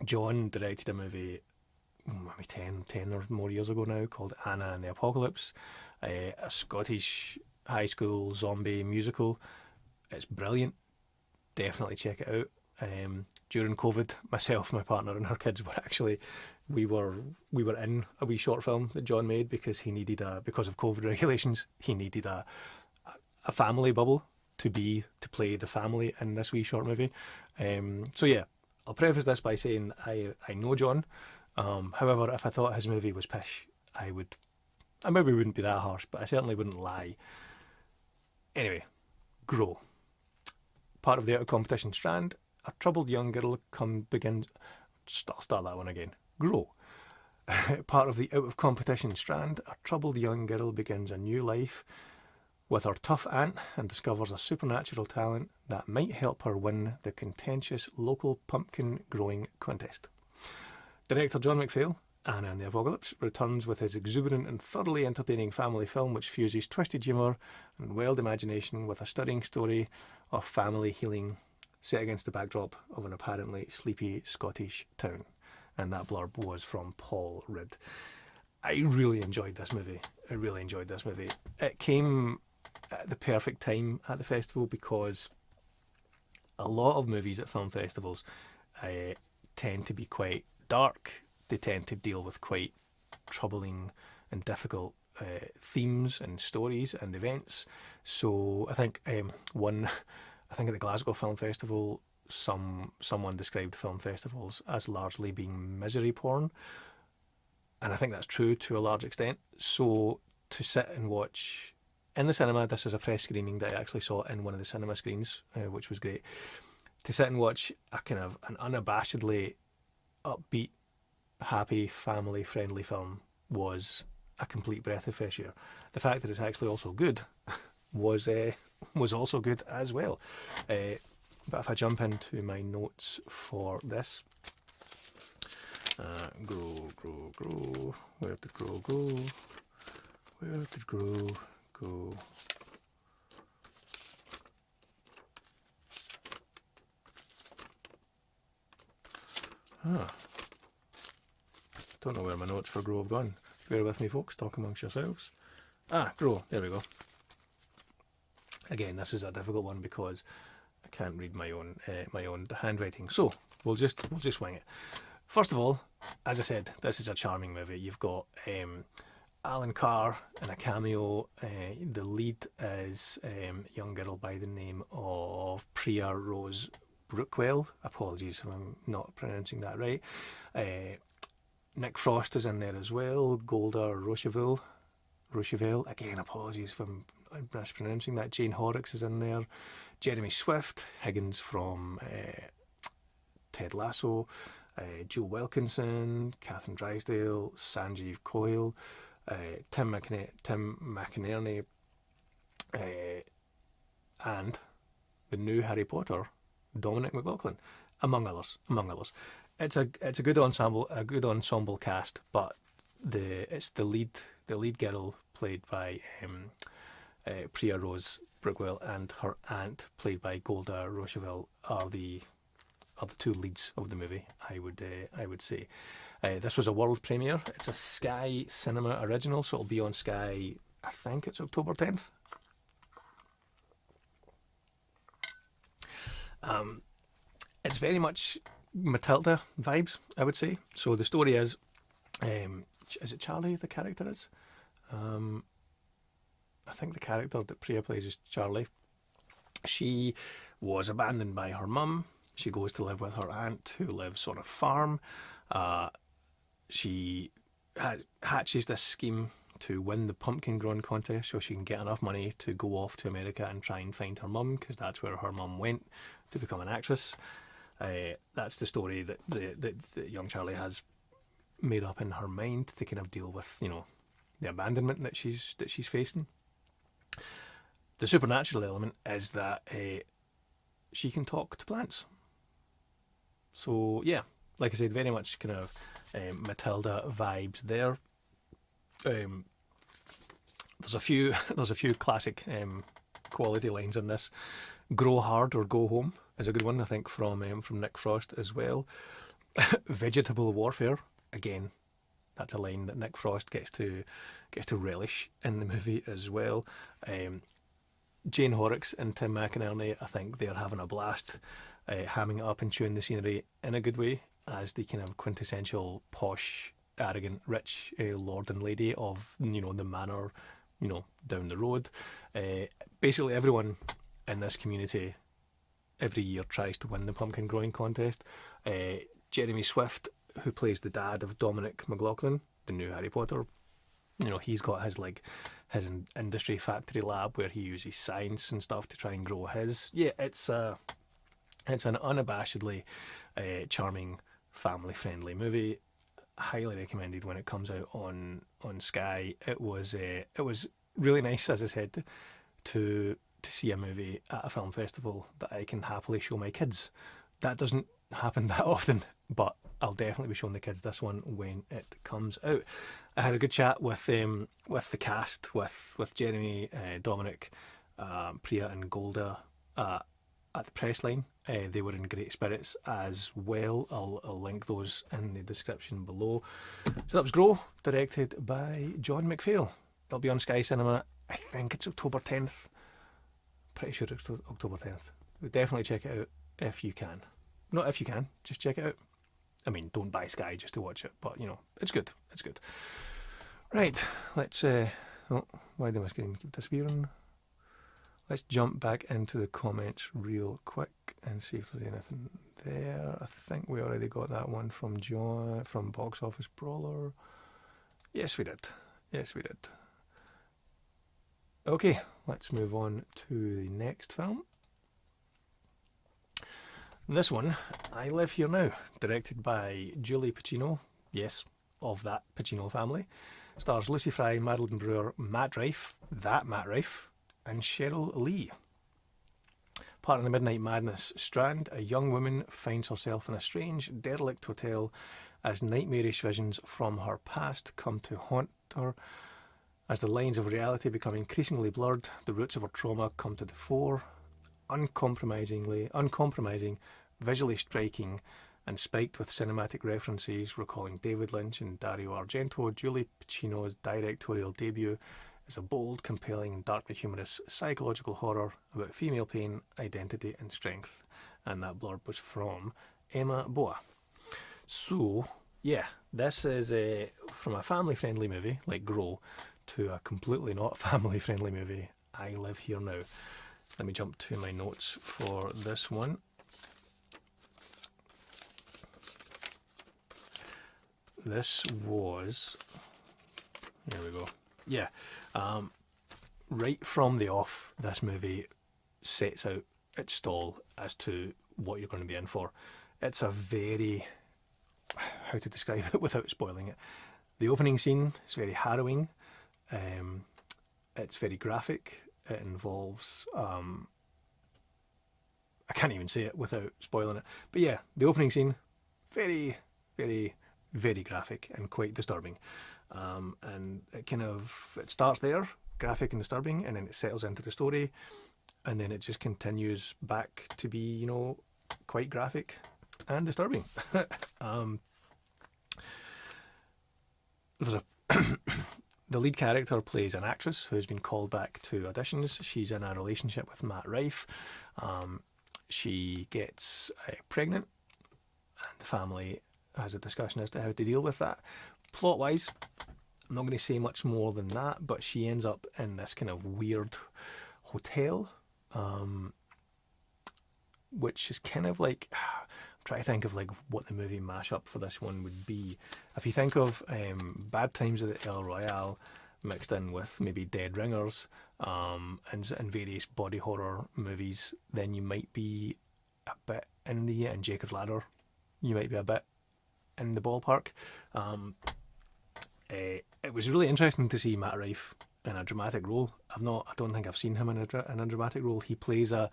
John directed a movie maybe 10 or more years ago now called Anna and the Apocalypse, a Scottish high school zombie musical. It's brilliant. Definitely check it out. During COVID, myself, my partner and our kids were actually, we were in a wee short film that John made because he needed because of COVID regulations, he needed a family bubble to play the family in this wee short movie. So yeah, I'll preface this by saying I know John. However, if I thought his movie was pish, I maybe wouldn't be that harsh, but I certainly wouldn't lie. Anyway, Grow. Part of the out of competition strand, a troubled young girl begins. Start that one again. Grow. Part of the out of competition strand, a troubled young girl begins a new life with her tough aunt and discovers a supernatural talent that might help her win the contentious local pumpkin growing contest. Director John McPhail, Anna and the Apocalypse, returns with his exuberant and thoroughly entertaining family film which fuses twisted humour and wild imagination with a stirring story of family healing set against the backdrop of an apparently sleepy Scottish town. And that blurb was from Paul Ridd. I really enjoyed this movie. It came at the perfect time at the festival because a lot of movies at film festivals tend to be quite dark. They tend to deal with quite troubling and difficult themes and stories and events. So I think at the Glasgow Film Festival, someone described film festivals as largely being misery porn, and I think that's true to a large extent. So to sit and watch in the cinema. This is a press screening that I actually saw in one of the cinema screens, which was great. To sit and watch a kind of an unabashedly upbeat, happy, family-friendly film was a complete breath of fresh air. The fact that it's actually also good was also good as well. But if I jump into my notes for this, grow. Where did grow go? Where did grow go? Don't know where my notes for grow have gone. Bear with me, folks. Talk amongst yourselves. Grow. There we go. Again, this is a difficult one because I can't read my own handwriting. So we'll just wing it. First of all, as I said, this is a charming movie. You've got Alan Carr in a cameo. The lead is a young girl by the name of Priya-Rose Brookwell. Apologies if I'm not pronouncing that right. Nick Frost is in there as well. Golda Rosheuvel. Again, apologies if I'm mispronouncing that. Jane Horrocks is in there. Jeremy Swift, Higgins from Ted Lasso. Joe Wilkinson, Catherine Drysdale, Sanjeev Coyle, Tim McInerney, and the new Harry Potter, Dominic McLaughlin, among others. It's a good ensemble cast, but it's the lead girl played by Priya-Rose Brookwell and her aunt played by Golda Rosheuvel are the two leads of the movie. I would say this was a world premiere. It's a Sky Cinema original, so it'll be on Sky. I think it's October 10th. It's very much Matilda vibes, I would say. So the story is it Charlie the character is? I think the character that Priya plays is Charlie. She was abandoned by her mum. She goes to live with her aunt who lives on a farm. She hatches this scheme to win the pumpkin growing contest so she can get enough money to go off to America and try and find her mum, because that's where her mum went to become an actress. That's the story that young Charlie has made up in her mind to kind of deal with, the abandonment that she's facing. The supernatural element is that she can talk to plants. So yeah, like I said, very much kind of Matilda vibes there. There's a few classic quality lines in this. Grow hard or go home is a good one, I think, from Nick Frost as well. Vegetable warfare, again, that's a line that Nick Frost gets to relish in the movie as well. Jane Horrocks and Tim McInerney, I think they're having a blast, hamming it up and chewing the scenery in a good way as the kind of quintessential posh, arrogant, rich lord and lady of the manor, down the road. Basically, everyone in this community every year tries to win the pumpkin growing contest. Jeremy Swift, who plays the dad of Dominic McLaughlin, the new Harry Potter, he's got his industry factory lab where he uses science and stuff to try and grow his. Yeah, it's an unabashedly charming, family-friendly movie. Highly recommended when it comes out on Sky. It was really nice, as I said, to see a movie at a film festival that I can happily show my kids. That doesn't happen that often, but I'll definitely be showing the kids this one when it comes out. I had a good chat with the cast, with Jeremy, Dominic, Priya and Golda at the press line. They were in great spirits as well. I'll link those in the description below. So that was Grow, directed by John McPhail. It'll be on Sky Cinema. I think it's October 10th. Pretty sure it's October 10th. Definitely check it out if you can. Not if you can, just check it out. I mean, don't buy Sky just to watch it, but it's good. It's good. Right, let's. Why did my screen keep disappearing? Let's jump back into the comments real quick and see if there's anything there. I think we already got that one from John from Box Office Brawler. Yes, we did. Okay, let's move on to the next film. This one, I Live Here Now, directed by Julie Pacino, yes, of that Pacino family. Stars Lucy Fry, Madeline Brewer, Matt Rife, that Matt Rife, and Cheryl Lee. Part of the Midnight Madness Strand, a young woman finds herself in a strange, derelict hotel as nightmarish visions from her past come to haunt her. As the lines of reality become increasingly blurred, the roots of her trauma come to the fore. Uncompromising, visually striking, and spiked with cinematic references recalling David Lynch and Dario Argento, Julie Pacino's directorial debut is a bold, compelling, and darkly humorous psychological horror about female pain, identity, and strength. And that blurb was from Emma Boa. So, yeah, this is from a family-friendly movie like Grow to a completely not family-friendly movie, I Live Here Now. Let me jump to my notes for this one. This was, here we go. Yeah, right from the off, this movie sets out its stall as to what you're going to be in for. It's a very, how to describe it without spoiling it. The opening scene is very harrowing. It's very graphic. It involves, I can't even say it without spoiling it. But yeah, the opening scene, very, very, very graphic and quite disturbing. And it starts there, graphic and disturbing, and then it settles into the story, and then it just continues back to be, quite graphic and disturbing. There's a the lead character plays an actress who's been called back to auditions. She's in a relationship with Matt Rife. She gets pregnant, and the family has a discussion as to how to deal with that. Plot-wise, I'm not going to say much more than that, but she ends up in this kind of weird hotel, which is kind of like, I'm trying to think of like what the movie mashup for this one would be. If you think of Bad Times at the El Royale mixed in with maybe Dead Ringers and various body horror movies, then you might be a bit in and Jacob's Ladder, you might be a bit in the ballpark. It was really interesting to see Matt Rife in a dramatic role. I don't think I've seen him in a dramatic role. He plays a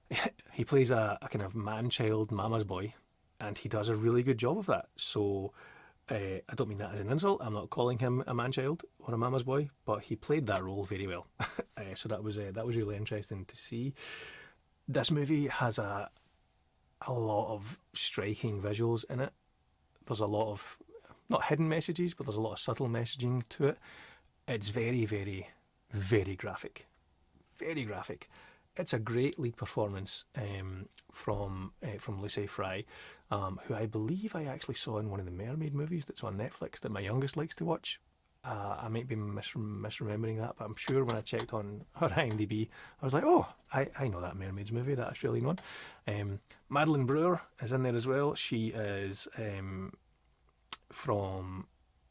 kind of man-child mama's boy, and he does a really good job of that. So I don't mean that as an insult. I'm not calling him a man-child or a mama's boy, but he played that role very well. So that was really interesting to see. This movie has a lot of striking visuals in it. There's a lot of, not hidden messages, but there's a lot of subtle messaging to it. It's very, very, very graphic. Very graphic. It's a great lead performance from Lucy Fry, who I believe I actually saw in one of the Mermaid movies that's on Netflix that my youngest likes to watch. I might be misremembering that, but I'm sure when I checked on her IMDb, I was like, oh, I know that Mermaids movie, that Australian one. Madeline Brewer is in there as well. She is from,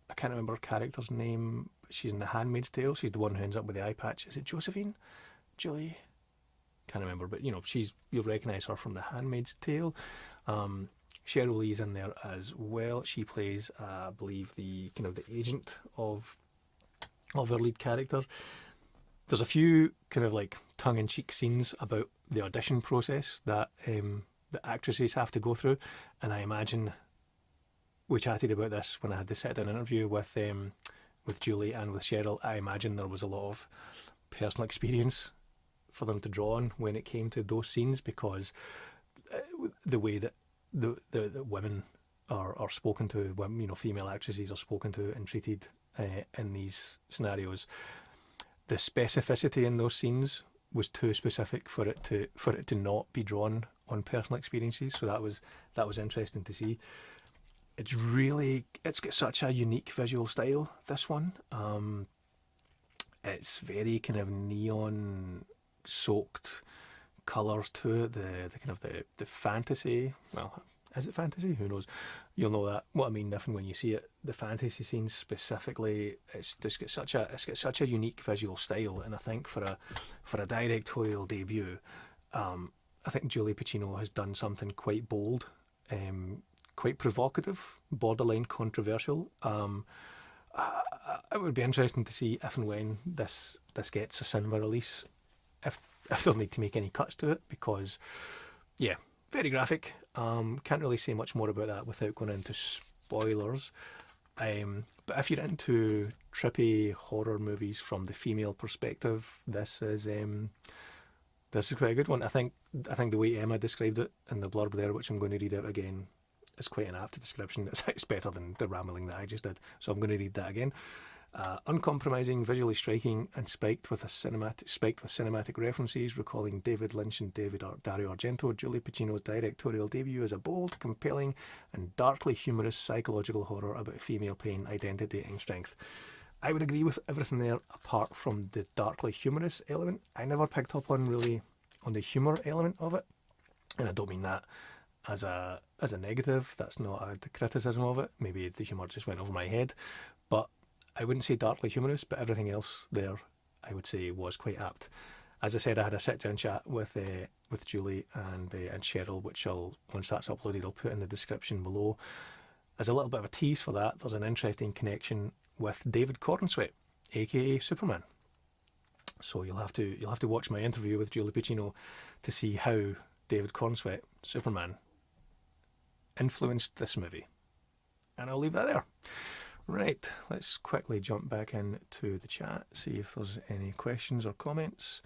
I can't remember her character's name, but she's in The Handmaid's Tale. She's the one who ends up with the eye patch. Is it Josephine? Julie? Can't remember, but you'll recognise her from The Handmaid's Tale. Cheryl Lee's in there as well. She plays, I believe, the agent of her lead character. There's a few kind of like tongue-in-cheek scenes about the audition process that the actresses have to go through, and I imagine we chatted about this when I had the sit-down interview with Julie and with Cheryl. I imagine there was a lot of personal experience for them to draw on when it came to those scenes, because the way that the women are spoken to, female actresses are spoken to and treated in these scenarios, the specificity in those scenes was too specific for it to not be drawn on personal experiences. So that was interesting to see. It's got such a unique visual style, this one. It's very kind of neon soaked colours to it, the fantasy, well, Is it fantasy? Who knows? You'll know that what I mean if and when you see it. The fantasy scenes specifically, it's got such a unique visual style, and I think for a directorial debut, I think Julie Pacino has done something quite bold, quite provocative, borderline controversial. It would be interesting to see if and when this gets a cinema release, if they'll need to make any cuts to it, because yeah, very graphic. Can't really say much more about that without going into spoilers. But if you're into trippy horror movies from the female perspective, this is quite a good one. I think the way Emma described it in the blurb there, which I'm going to read out again, is quite an apt description. It's better than the rambling that I just did, so I'm going to read that again. Uncompromising, visually striking, and spiked with cinematic references, recalling David Lynch and Dario Argento, Julie Pacino's directorial debut is a bold, compelling, and darkly humorous psychological horror about female pain, identity, and strength. I would agree with everything there, apart from the darkly humorous element. I never picked up on the humour element of it, and I don't mean that as a negative. That's not a criticism of it. Maybe the humour just went over my head, but I wouldn't say darkly humorous, but everything else there, I would say, was quite apt. As I said, I had a sit-down chat with Julie and Cheryl, which once that's uploaded, I'll put in the description below. As a little bit of a tease for that, there's an interesting connection with David Corenswet, aka Superman. So you'll have to watch my interview with Julie Pacino to see how David Corenswet, Superman, influenced this movie. And I'll leave that there. Right, let's quickly jump back into the chat, see if there's any questions or comments.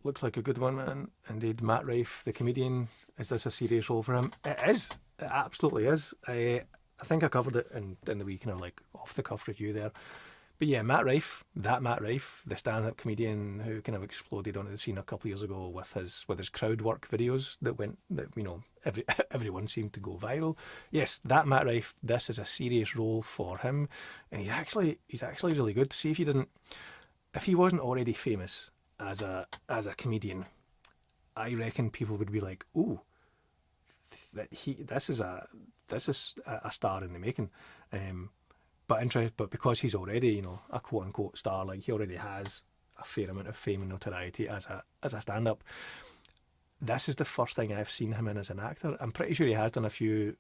Looks like a good one, man. Indeed, Matt Rife, the comedian, is this a serious role for him? It is. It absolutely is. I think I covered it in the wee kind of like off-the-cuff review there. But yeah, Matt Rife, the stand-up comedian who kind of exploded onto the scene a couple of years ago with his crowd work videos that everyone seemed to go viral. Yes, that Matt Rife, this is a serious role for him, and he's actually really good. See, if he wasn't already famous as a comedian, I reckon people would be like, "Ooh, this is a star in the making." But because he's already, a quote unquote star, like he already has a fair amount of fame and notoriety as a stand up. This is the first thing I've seen him in as an actor. I'm pretty sure he has done a few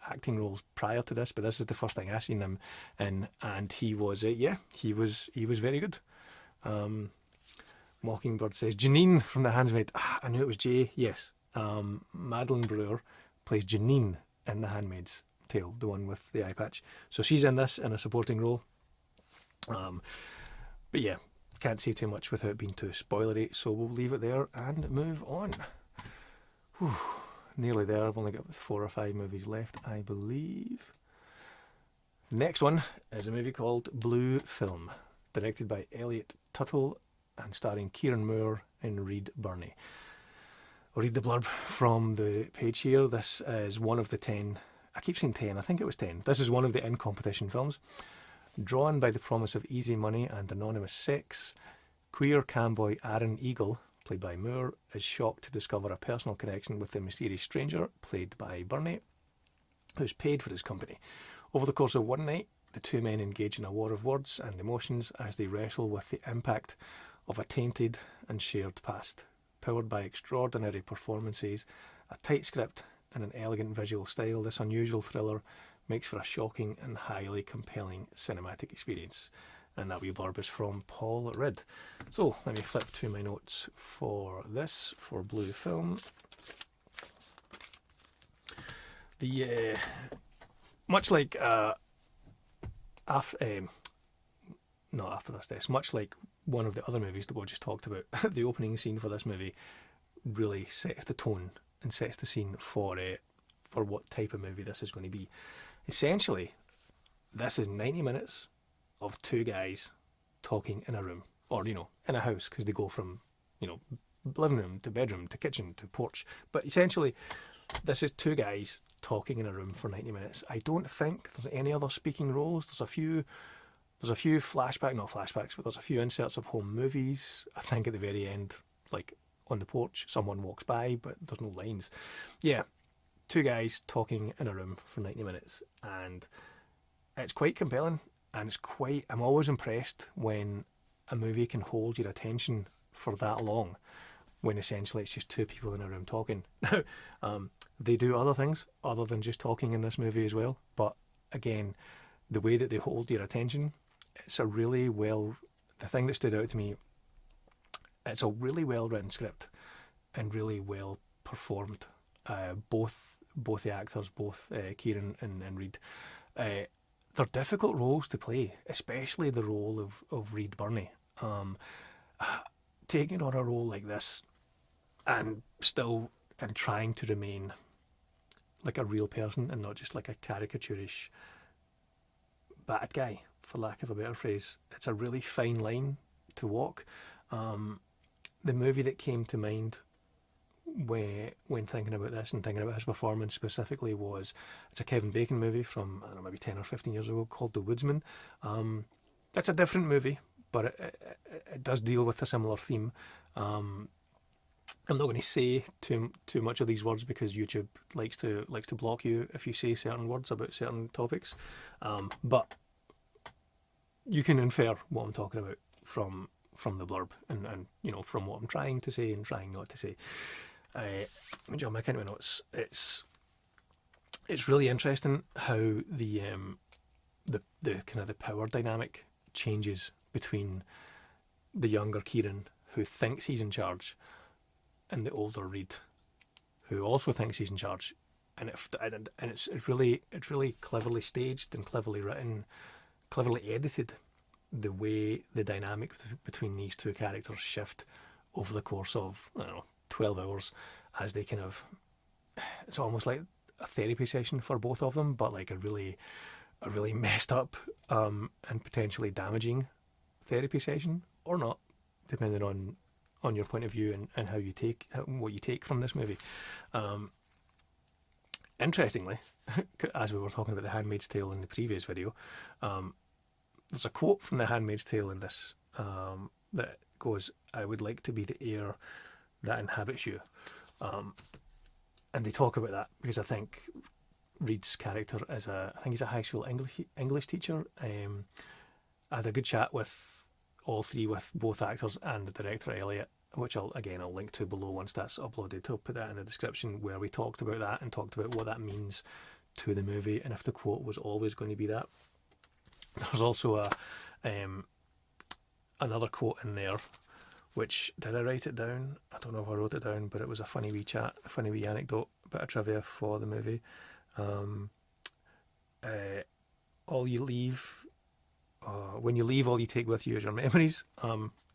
acting roles prior to this, but this is the first thing I've seen him in, and he was very good. Mockingbird says Janine from The Handmaid. I knew it was Jay. Yes, Madeline Brewer plays Janine in The Handmaid's Tale, the one with the eye patch. So she's in this in a supporting role. But yeah, can't say too much without being too spoilery, so we'll leave it there and move on. Whew, nearly there. I've only got 4 or 5 movies left, I believe. The next one is a movie called Blue Film, directed by Elliot Tuttle and starring Kieran Moore and Reed Birney. I'll read the blurb from the page here. This is one of the 10, I keep saying 10, I think it was 10. This is one of the in-competition films. Drawn by the promise of easy money and anonymous sex, queer camboy Aaron Eagle, played by Moore, is shocked to discover a personal connection with the mysterious stranger, played by Birney, who's paid for his company. Over the course of one night, the two men engage in a war of words and emotions as they wrestle with the impact of a tainted and shared past. Powered by extraordinary performances, a tight script, and an elegant visual style, this unusual thriller makes for a shocking and highly compelling cinematic experience. And that wee blurb is from Paul Ridd. So let me flip to my notes for this, for Blue Film. The much like not After This Test, much like one of the other movies that we just talked about, the opening scene for this movie really sets the tone and sets the scene for what type of movie this is going to be. Essentially, this is 90 minutes of two guys talking in a room, or in a house, because they go from living room to bedroom to kitchen to porch. But essentially, this is two guys talking in a room for 90 minutes. I don't think there's any other speaking roles. There's a few not flashbacks, but there's a few inserts of home movies. I think at the very end, like on the porch. Someone walks by, but there's no lines. Yeah, two guys talking in a room for 90 minutes, and it's quite compelling, and I'm always impressed when a movie can hold your attention for that long, when essentially it's just two people in a room talking. They do other things other than just talking in this movie as well, but again, the way that they hold your attention, it's a really well, the thing that stood out to me, it's a really well written script and really well performed. Both the actors, both Kieran and Reid, they're difficult roles to play, especially the role of Reid Birney. Taking on a role like this and trying to remain like a real person and not just like a caricaturish bad guy, for lack of a better phrase. It's a really fine line to walk. The movie that came to mind when thinking about this and thinking about his performance specifically it's a Kevin Bacon movie from, I don't know, maybe 10 or 15 years ago, called The Woodsman. It's a different movie, but it does deal with a similar theme. I'm not going to say too much of these words because YouTube likes to block you if you say certain words about certain topics. But you can infer what I'm talking about from the blurb and from what I'm trying to say and trying not to say. Let me jump back into my notes. It's really interesting how the kind of the power dynamic changes between the younger Kieran, who thinks he's in charge, and the older Reid, who also thinks he's in charge. And it's really cleverly staged and cleverly written, cleverly edited, the way the dynamic between these two characters shift over the course of, I don't know, 12 hours, as they kind of, it's almost like a therapy session for both of them, but like a really messed up and potentially damaging therapy session, or not, depending on your point of view and how you take what you take from this movie. Interestingly, as we were talking about The Handmaid's Tale in the previous video, there's a quote from The Handmaid's Tale in this that goes, "I would like to be the air that inhabits you." And they talk about that because I think Reid's character I think he's a high school English teacher. I had a good chat with both actors and the director Elliot, which I'll link to below once that's uploaded. I'll put that in the description, where we talked about that and talked about what that means to the movie and if the quote was always going to be that. There's also another quote in there, which, did I write it down? I don't know if I wrote it down, but it was a funny wee chat, a funny wee anecdote, bit of trivia for the movie. All you leave, when you leave, all you take with you is your memories,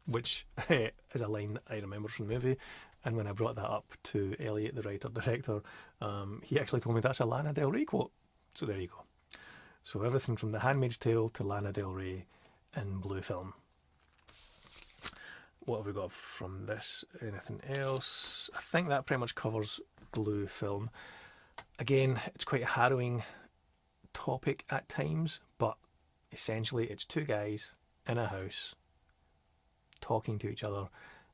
which is a line that I remember from the movie. And when I brought that up to Elliot, the writer-director, he actually told me that's a Lana Del Rey quote. So there you go. So everything from The Handmaid's Tale to Lana Del Rey in blue film. What have we got from this? Anything else? I think that pretty much covers blue film. Again, it's quite a harrowing topic at times, but essentially it's two guys in a house talking to each other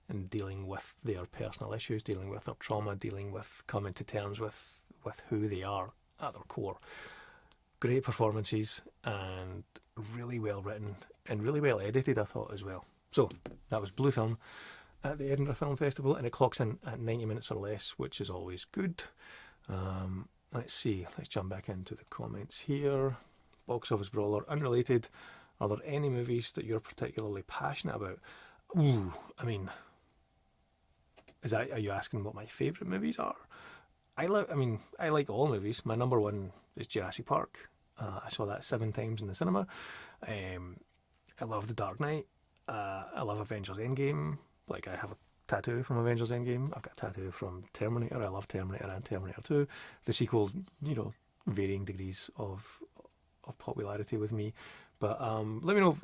and dealing with their personal issues, dealing with their trauma, dealing with coming to terms with who they are at their core. Great performances and really well written and really well edited, I thought, as well. So that was blue film at the Edinburgh Film Festival, and it clocks in at 90 minutes or less, which is always good. Let's see, let's jump back into the comments here. Box office brawler, unrelated. Are there any movies that you're particularly passionate about? Ooh, I mean, are you asking what my favourite movies are? I like all movies. My number one is Jurassic Park. I saw that 7 times in the cinema. I love The Dark Knight. I love Avengers Endgame. Like, I have a tattoo from Avengers Endgame. I've got a tattoo from Terminator. I love Terminator and Terminator 2. The sequel, varying degrees of popularity with me. But let me know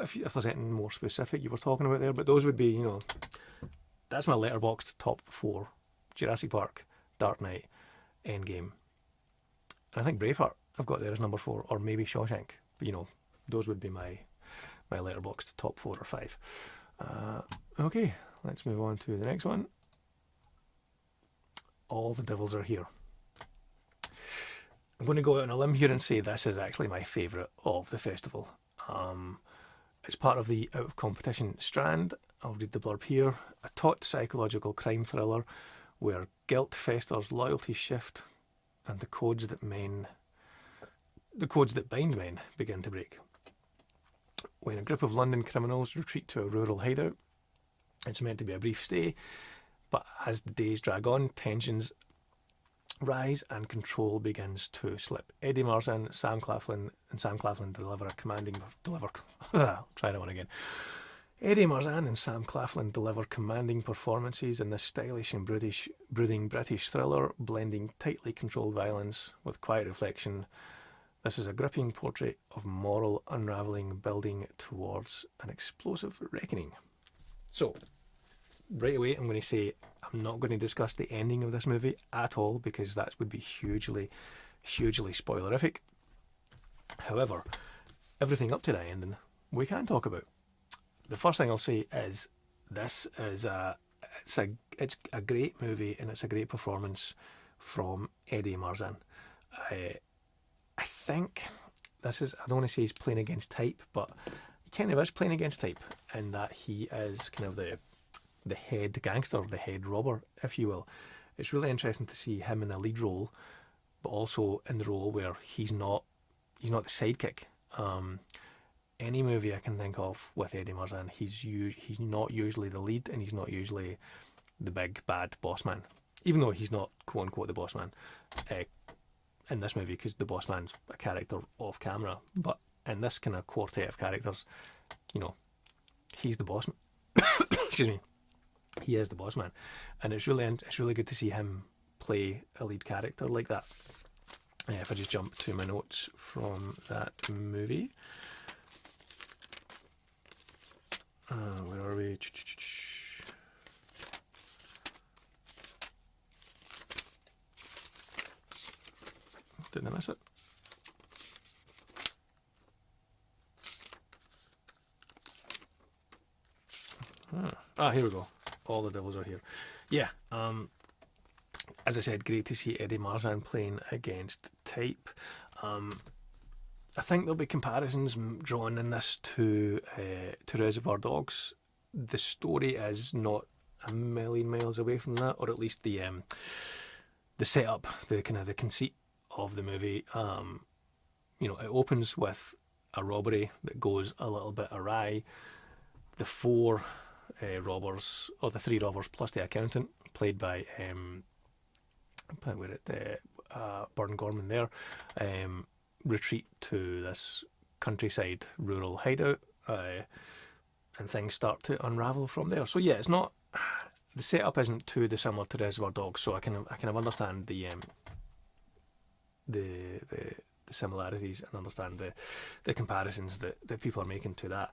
if there's anything more specific you were talking about there. But those would be, that's my letterboxed top 4. Jurassic Park, Dark Knight, Endgame. And I think Braveheart I've got there as number 4, or maybe Shawshank. But, those would be my letterboxed top 4 or 5. Okay, let's move on to the next one. All the Devils Are Here. I'm going to go out on a limb here and say this is actually my favourite of the festival. It's part of the out of competition strand. I'll read the blurb here. A taut psychological crime thriller where guilt festers, loyalties shift, and the codes that bind men begin to break. When a group of London criminals retreat to a rural hideout, it's meant to be a brief stay, but as the days drag on, tensions rise and control begins to slip. Eddie Marsan, Sam Claflin Eddie Marsan and Sam Claflin deliver commanding performances in this stylish and brooding British thriller, blending tightly controlled violence with quiet reflection. This is a gripping portrait of moral unravelling building towards an explosive reckoning. So, right away I'm going to say I'm not going to discuss the ending of this movie at all because that would be hugely spoilerific. However, everything up to that ending we can talk about. The first thing I'll say is this is it's a great movie and it's a great performance from Eddie Marsan. I think this is, I don't want to say he's playing against type, but he kind of is playing against type in that he is kind of the head gangster, the head robber, if you will. It's really interesting to see him in a lead role, but also in the role where he's not the sidekick. Any movie I can think of with Eddie Marsan, he's not usually the lead, and he's not usually the big bad boss man, even though he's not quote unquote the boss man in this movie, because the boss man's a character off camera. But in this kind of quartet of characters, you know, he's the boss man. Excuse me, he is the boss man, and it's really good to see him play a lead character like that. If I just jump to my notes from that movie. Where are we? Didn't I miss it? Here we go. All the Devils Are Here. Yeah. As I said, great to see Eddie Marsan playing against type. I think there'll be comparisons drawn in this to Reservoir Dogs. The story is not a million miles away from that, or at least the setup, the kind of the conceit of the movie. It opens with a robbery that goes a little bit awry. The four robbers, or the three robbers plus the accountant, played by Gorman there, retreat to this countryside rural hideout, and things start to unravel from there. So yeah, it's not, the setup isn't too dissimilar to Reservoir Dogs, so I kind of understand the similarities and understand the comparisons that people are making to that.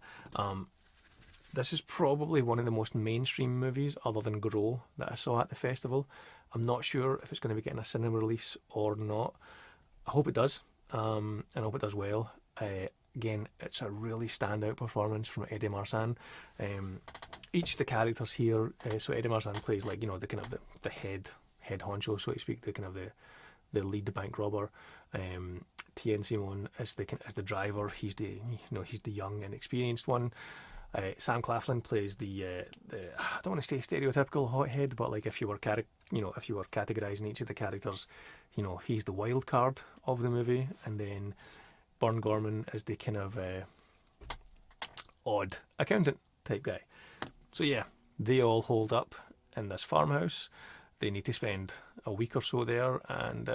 This is probably one of the most mainstream movies, other than Grow, that I saw at the festival. I'm not sure if it's going to be getting a cinema release or not. I hope it does. And I hope it does well. Again, it's a really standout performance from Eddie Marsan. Each of the characters here, so Eddie Marsan plays the kind of the head honcho, so to speak, the kind of the lead bank robber. Tienne Simon is the driver. He's the young inexperienced one. Sam Claflin plays the I don't want to say stereotypical hothead, but if you were categorising each of the characters, he's the wild card of the movie, and then Gorman is the kind of odd accountant type guy. So yeah, they all hold up in this farmhouse. They need to spend a week or so there, and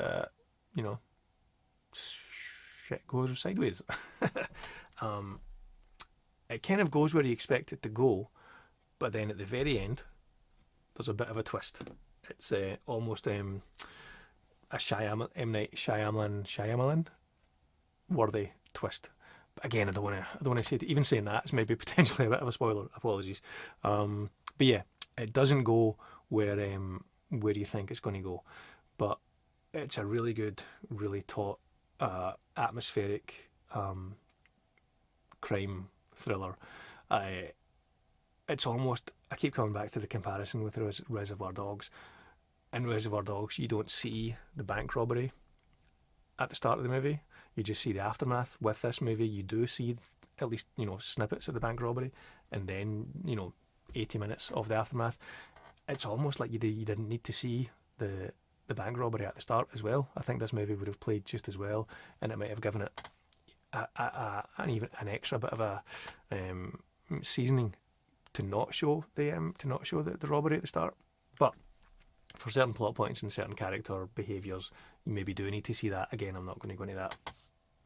shit goes sideways. It kind of goes where you expect it to go, but then at the very end, there's a bit of a twist. It's almost a M. Night Shyamalan worthy twist. But again, I don't want to say it. Even saying that, it's maybe potentially a bit of a spoiler. Apologies. But yeah, it doesn't go where you think it's going to go, but it's a really good, really taut, atmospheric crime thriller. It's almost, I keep coming back to the comparison with Reservoir Dogs. in Reservoir Dogs, you don't see the bank robbery at the start of the movie. You just see the aftermath. With this movie, you do see at least, snippets of the bank robbery, and then 80 minutes of the aftermath. It's almost like you didn't need to see the bank robbery at the start as well. I think this movie would have played just as well, and it might have given it an extra bit of a seasoning to not show the robbery at the start. But for certain plot points and certain character behaviours, you maybe do need to see that. Again, I'm not going to go into that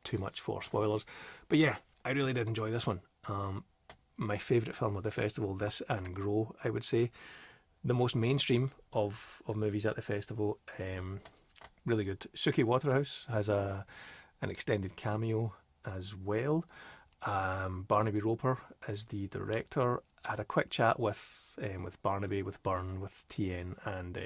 too much for spoilers. But yeah, I really did enjoy this one. My favourite film of the festival, this and Grow, I would say. The most mainstream of movies at the festival. Really good. Suki Waterhouse has an extended cameo as well. Barnaby Roper is the director. I had a quick chat with Barnaby, with Byrne, with Tienne and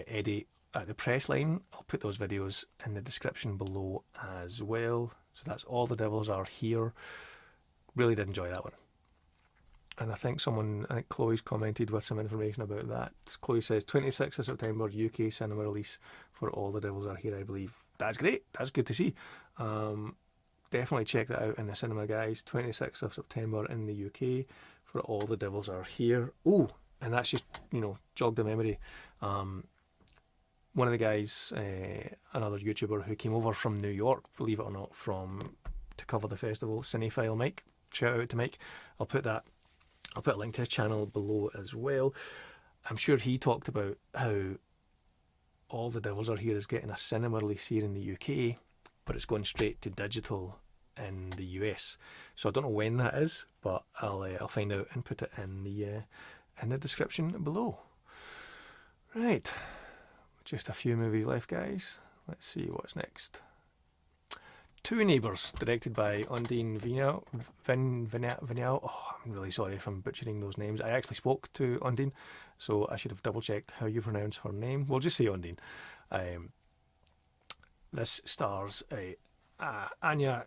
Eddie at the press line. I'll put those videos in the description below as well. So that's All the Devils Are Here. Really did enjoy that one. And I think Chloe's commented with some information about that. Chloe says 26th of September, UK cinema release for All the Devils Are Here, I believe. That's great. That's good to see. Definitely check that out in the cinema, guys. 26th of September in the UK for All the Devils Are Here. Oh, and that's just, jogged the memory. One of the guys, another YouTuber who came over from New York, believe it or not, to cover the festival, Cinephile Mike. Shout out to Mike. I'll put a link to his channel below as well. I'm sure he talked about how All the Devils Are Here is getting a cinema release here in the UK, but it's going straight to digital in the US. So I don't know when that is, but I'll find out and put it in the description below. Right, just a few movies left, guys. Let's see what's next. Two Neighbours, directed by Undine Vignal. Oh, I'm really sorry if I'm butchering those names. I actually spoke to Undine, so I should have double checked how you pronounce her name. We'll just say Undine. This stars Anya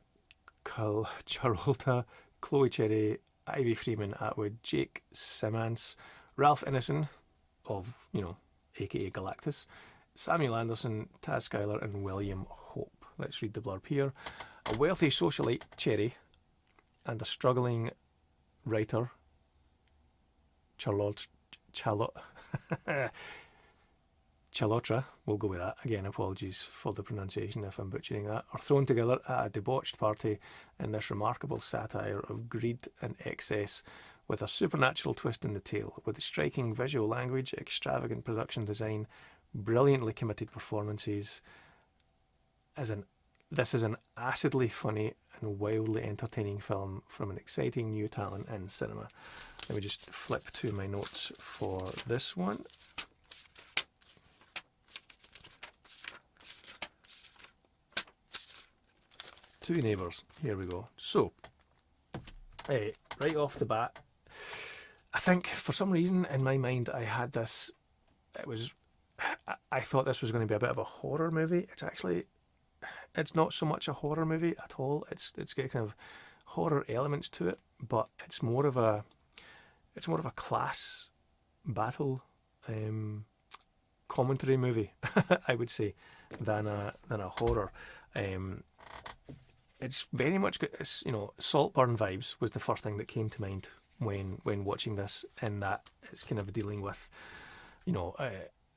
Charolta, Chloe Cherry, Ivy Freeman Atwood, Jake Simmons, Ralph Ineson of, aka Galactus, Samuel Anderson, Taz Skylar, and William Hope. Let's read the blurb here. A wealthy socialite, Cherry, and a struggling writer, Chalotra, we'll go with that. Again, apologies for the pronunciation if I'm butchering that, are thrown together at a debauched party in this remarkable satire of greed and excess, with a supernatural twist in the tale, with striking visual language, extravagant production design, brilliantly committed performances. This is an acidly funny and wildly entertaining film from an exciting new talent in cinema. Let me just flip to my notes for this one. Two Neighbours. Here we go. So, right off the bat, I think for some reason in my mind I had this. I thought this was going to be a bit of a horror movie. It's not so much a horror movie at all. It's got kind of horror elements to it, but it's more of a class battle commentary movie, I would say, than a horror. It's very much got, Saltburn vibes was the first thing that came to mind when watching this, in that it's kind of dealing with,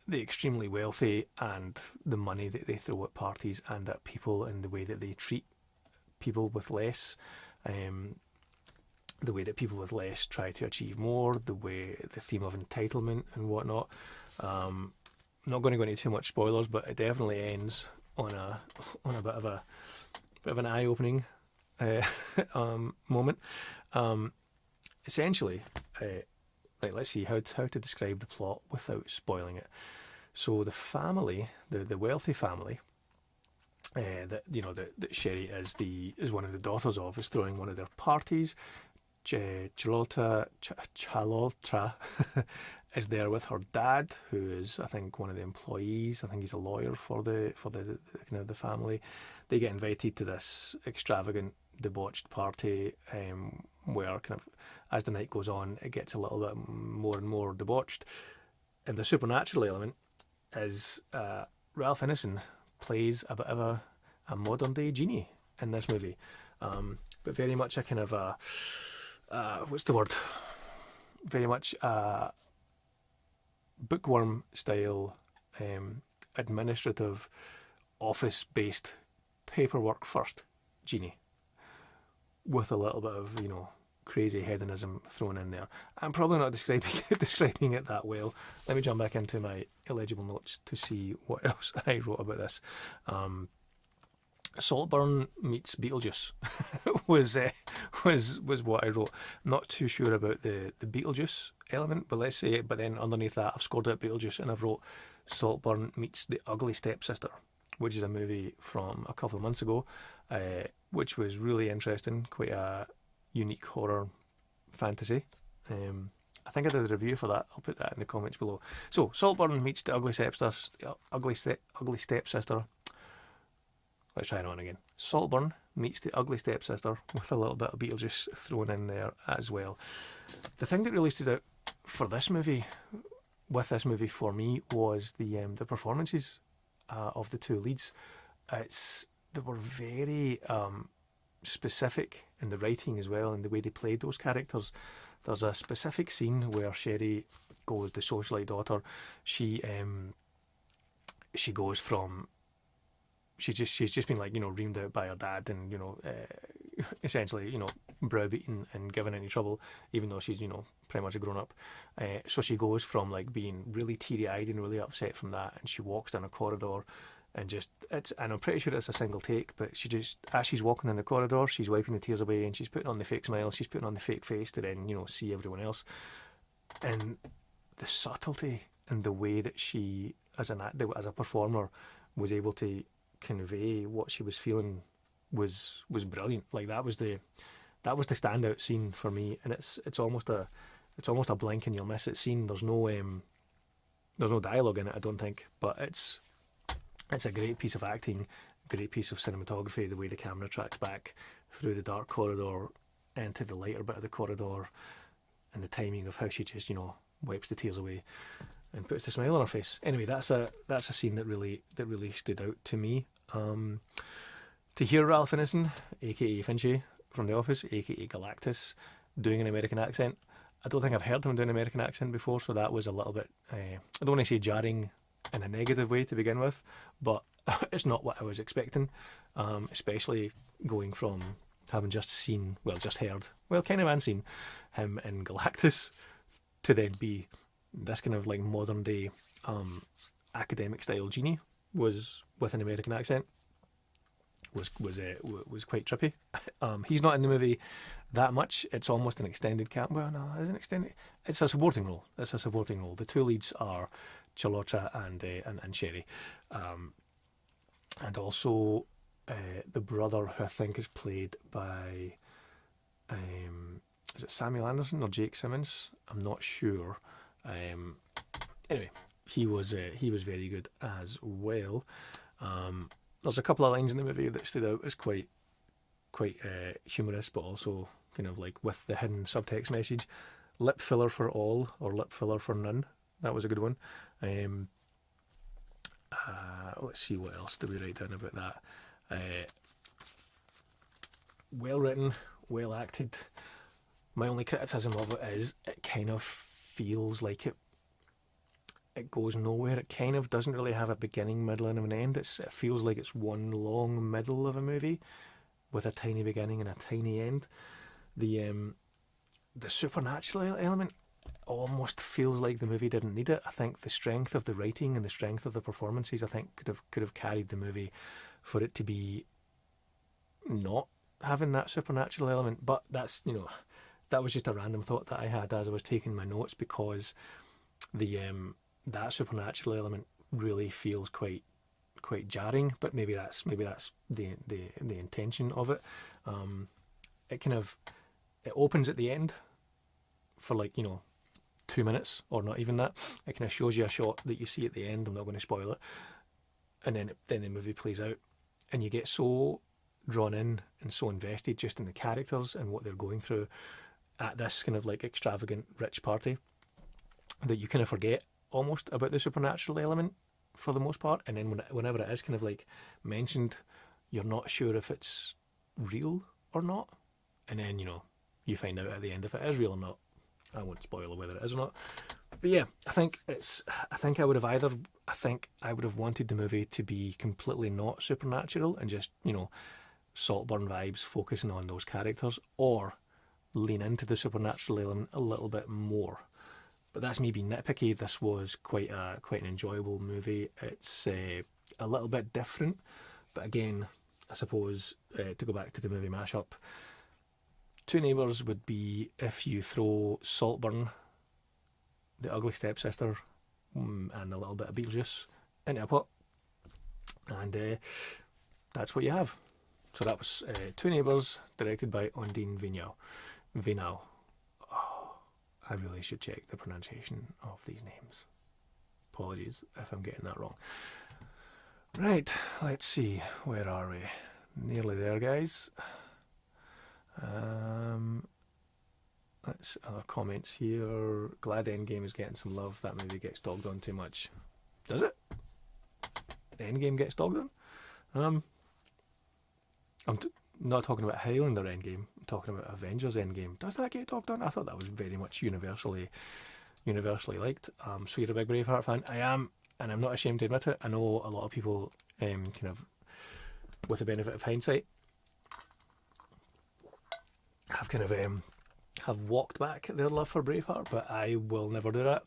the extremely wealthy and the money that they throw at parties, and that people and the way that they treat people with less, the way that people with less try to achieve more, the theme of entitlement and whatnot. I'm not going to go into too much spoilers, but it definitely ends on a bit of an eye-opening moment. Essentially, right, let's see how to describe the plot without spoiling it. So the family, the wealthy family, that Sherry is one of the daughters of, is throwing one of their parties. Charlotta is there with her dad, who is, I think, one of the employees. I think he's a lawyer for the family. They get invited to this extravagant, debauched party, where kind of as the night goes on, it gets a little bit more and more debauched. And the supernatural element is Ralph Ineson plays a bit of a modern day genie in this movie, but very much a kind of a what's the word? Very much a bookworm style, administrative, office based, paperwork first genie, with a little bit of, you know, crazy hedonism thrown in there. I'm probably not describing it that well. Let me jump back into my illegible notes to see what else I wrote about this. Saltburn meets Beetlejuice was what I wrote. Not too sure about the Beetlejuice element, but let's say it. But then underneath that, I've scored out Beetlejuice and I've wrote Saltburn meets The Ugly Stepsister, which is a movie from a couple of months ago, which was really interesting, quite a unique horror fantasy. I think I did a review for that. I'll put that in the comments below. So Saltburn meets The Ugly Stepsister. Let's try it on again. Saltburn meets The Ugly Stepsister, with a little bit of Beetlejuice thrown in there as well. The thing that really stood out for this movie, for me, was the performances of the two leads. They were very specific in the writing as well, and the way they played those characters. There's a specific scene where Sherry goes, the socialite daughter. She goes from, she's just been, like, you know, reamed out by her dad, and, you know, essentially, you know, browbeaten and given any trouble, even though she's, you know, pretty much a grown up. So she goes from, like, being really teary eyed and really upset from that, and she walks down a corridor, and and I'm pretty sure it's a single take, but she just, as she's walking in the corridor, she's wiping the tears away, and she's putting on the fake smile, she's putting on the fake face to then, you know, see everyone else. And the subtlety and the way that she, as a performer, was able to convey what she was feeling was brilliant. Like, that was the standout scene for me, and it's almost a blink and you'll miss it scene. There's no dialogue in it, I don't think, but it's a great piece of acting, great piece of cinematography, the way the camera tracks back through the dark corridor into the lighter bit of the corridor, and the timing of how she just, you know, wipes the tears away and puts the smile on her face. Anyway, that's a scene that really stood out to me. To hear Ralph Ineson, aka Finchy from The Office, aka Galactus, doing an American accent, I don't think I've heard him doing an American accent before, so that was a little bit, I don't want to say jarring in a negative way to begin with, but it's not what I was expecting, especially going from having just heard and seen him in Galactus, to then be this kind of, like, modern day academic style genie was with an American accent was quite trippy. He's not in the movie that much. It's almost an extended camp. Well, no, it's an extended. It's a supporting role. The two leads are Charlotta and Sherry, and also the brother, who I think is played by is it Samuel Anderson or Jake Simmons? I'm not sure. Anyway, he was very good as well. There's a couple of lines in the movie that stood out as quite humorous, but also kind of like with the hidden subtext message. Lip filler for all, or lip filler for none. That was a good one. Let's see, what else did we write down about that. Well written, well acted. My only criticism of it is it kind of feels like it goes nowhere. It kind of doesn't really have a beginning, middle, and an end. It feels like it's one long middle of a movie with a tiny beginning and a tiny end. The supernatural element almost feels like the movie didn't need it. I think the strength of the writing and the strength of the performances, I think, could have carried the movie for it to be not having that supernatural element. But that's, you know, that was just a random thought that I had as I was taking my notes, because the that supernatural element really feels quite jarring. But maybe that's the intention of it. It opens at the end for, like, you know, 2 minutes, or not even that. It kind of shows you a shot that you see at the end. I'm not going to spoil it. And then the movie plays out, and you get so drawn in and so invested just in the characters and what they're going through at this kind of, like, extravagant rich party, that you kind of forget almost about the supernatural element for the most part, and then whenever it is kind of like mentioned, you're not sure if it's real or not, and then you find out at the end if it is real or not. I won't spoil whether it is or not, but yeah, I think I would have wanted the movie to be completely not supernatural and just Saltburn vibes, focusing on those characters, or lean into the supernatural element a little bit more. But that's me being nitpicky. This was quite an enjoyable movie. It's a little bit different, but again, I suppose to go back to the movie mashup, Two Neighbours would be if you throw Saltburn, the ugly stepsister, and a little bit of Beetlejuice into a pot, and that's what you have. So that was Two Neighbours, directed by Ondine Vinal. Oh, I really should check the pronunciation of these names. Apologies if I'm getting that wrong. Right, let's see. Where are we? Nearly there, guys. Let's other comments here. Glad Endgame is getting some love. That movie gets dogged on too much. Does it? Endgame gets dogged on? I'm not talking about Highlander Endgame. I'm talking about Avengers Endgame. Does that get dogged on? I thought that was very much universally liked. So you're a big Braveheart fan? I am, and I'm not ashamed to admit it. I know a lot of people, kind of, with the benefit of hindsight, have kind of have walked back their love for Braveheart, but I will never do that.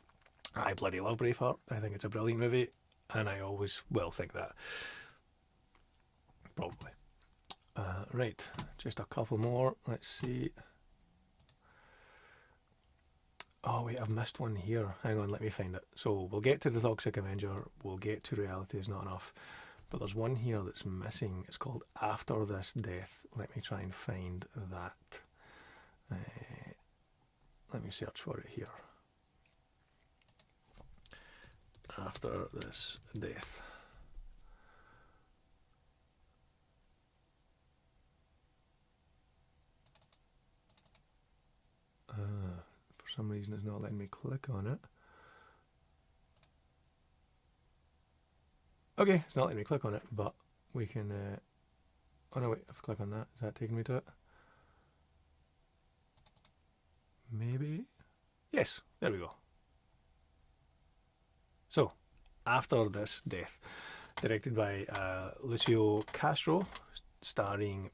I bloody love Braveheart. I think it's a brilliant movie, and I always will think that. Probably. Right, just a couple more. Let's see. Oh wait, I've missed one here. Hang on, let me find it. So we'll get to the Toxic Avenger. We'll get to Reality Is Not Enough. But there's one here that's missing. It's called After This Death. Let me try and find that. Let me search for it here. After This Death. For some reason it's not letting me click on it. Okay, it's not letting me click on it, but we can... oh no, wait, if I click on that, is that taking me to it? Maybe? Yes, there we go. So, After This Death, directed by Lucio Castro, starring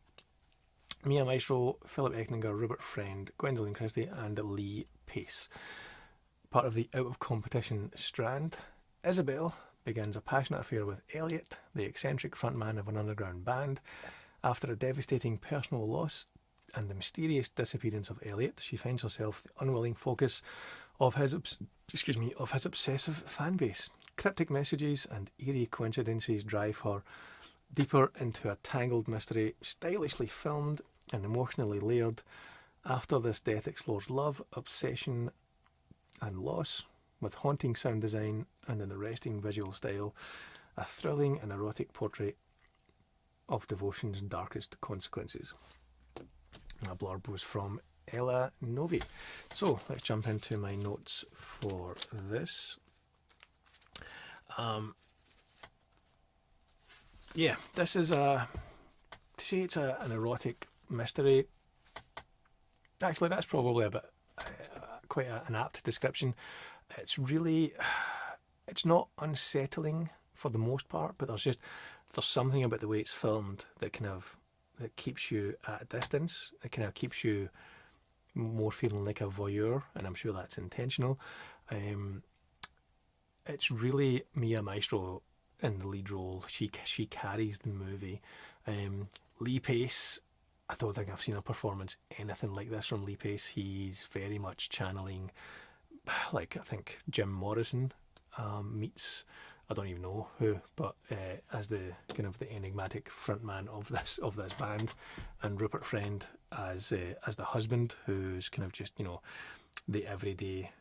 Mia Maestro, Philip Eckninger, Rupert Friend, Gwendolyn Christie, and Lee Pace. Part of the Out of Competition strand, Isabel begins a passionate affair with Elliot, the eccentric frontman of an underground band. After a devastating personal loss and the mysterious disappearance of Elliot, she finds herself the unwilling focus of his obsessive fan base. Cryptic messages and eerie coincidences drive her deeper into a tangled mystery, stylishly filmed and emotionally layered. After This Death explores love, obsession and loss, with haunting sound design and an arresting visual style, a thrilling and erotic portrait of devotion's darkest consequences. My blurb was from Ella Novi. So let's jump into my notes for this. Yeah, this is to say it's an erotic mystery. Actually, that's probably a bit quite an apt description. It's not unsettling for the most part, but there's something about the way it's filmed that keeps you at a distance. It kind of keeps you more feeling like a voyeur, and I'm sure that's intentional. It's really Mia Maestro in the lead role. She carries the movie. Lee Pace, I don't think I've seen a performance anything like this from Lee Pace. He's very much channeling, like, I think Jim Morrison meets, I don't even know who, but as the kind of the enigmatic frontman of this band, and Rupert Friend as the husband, who's kind of just the everyday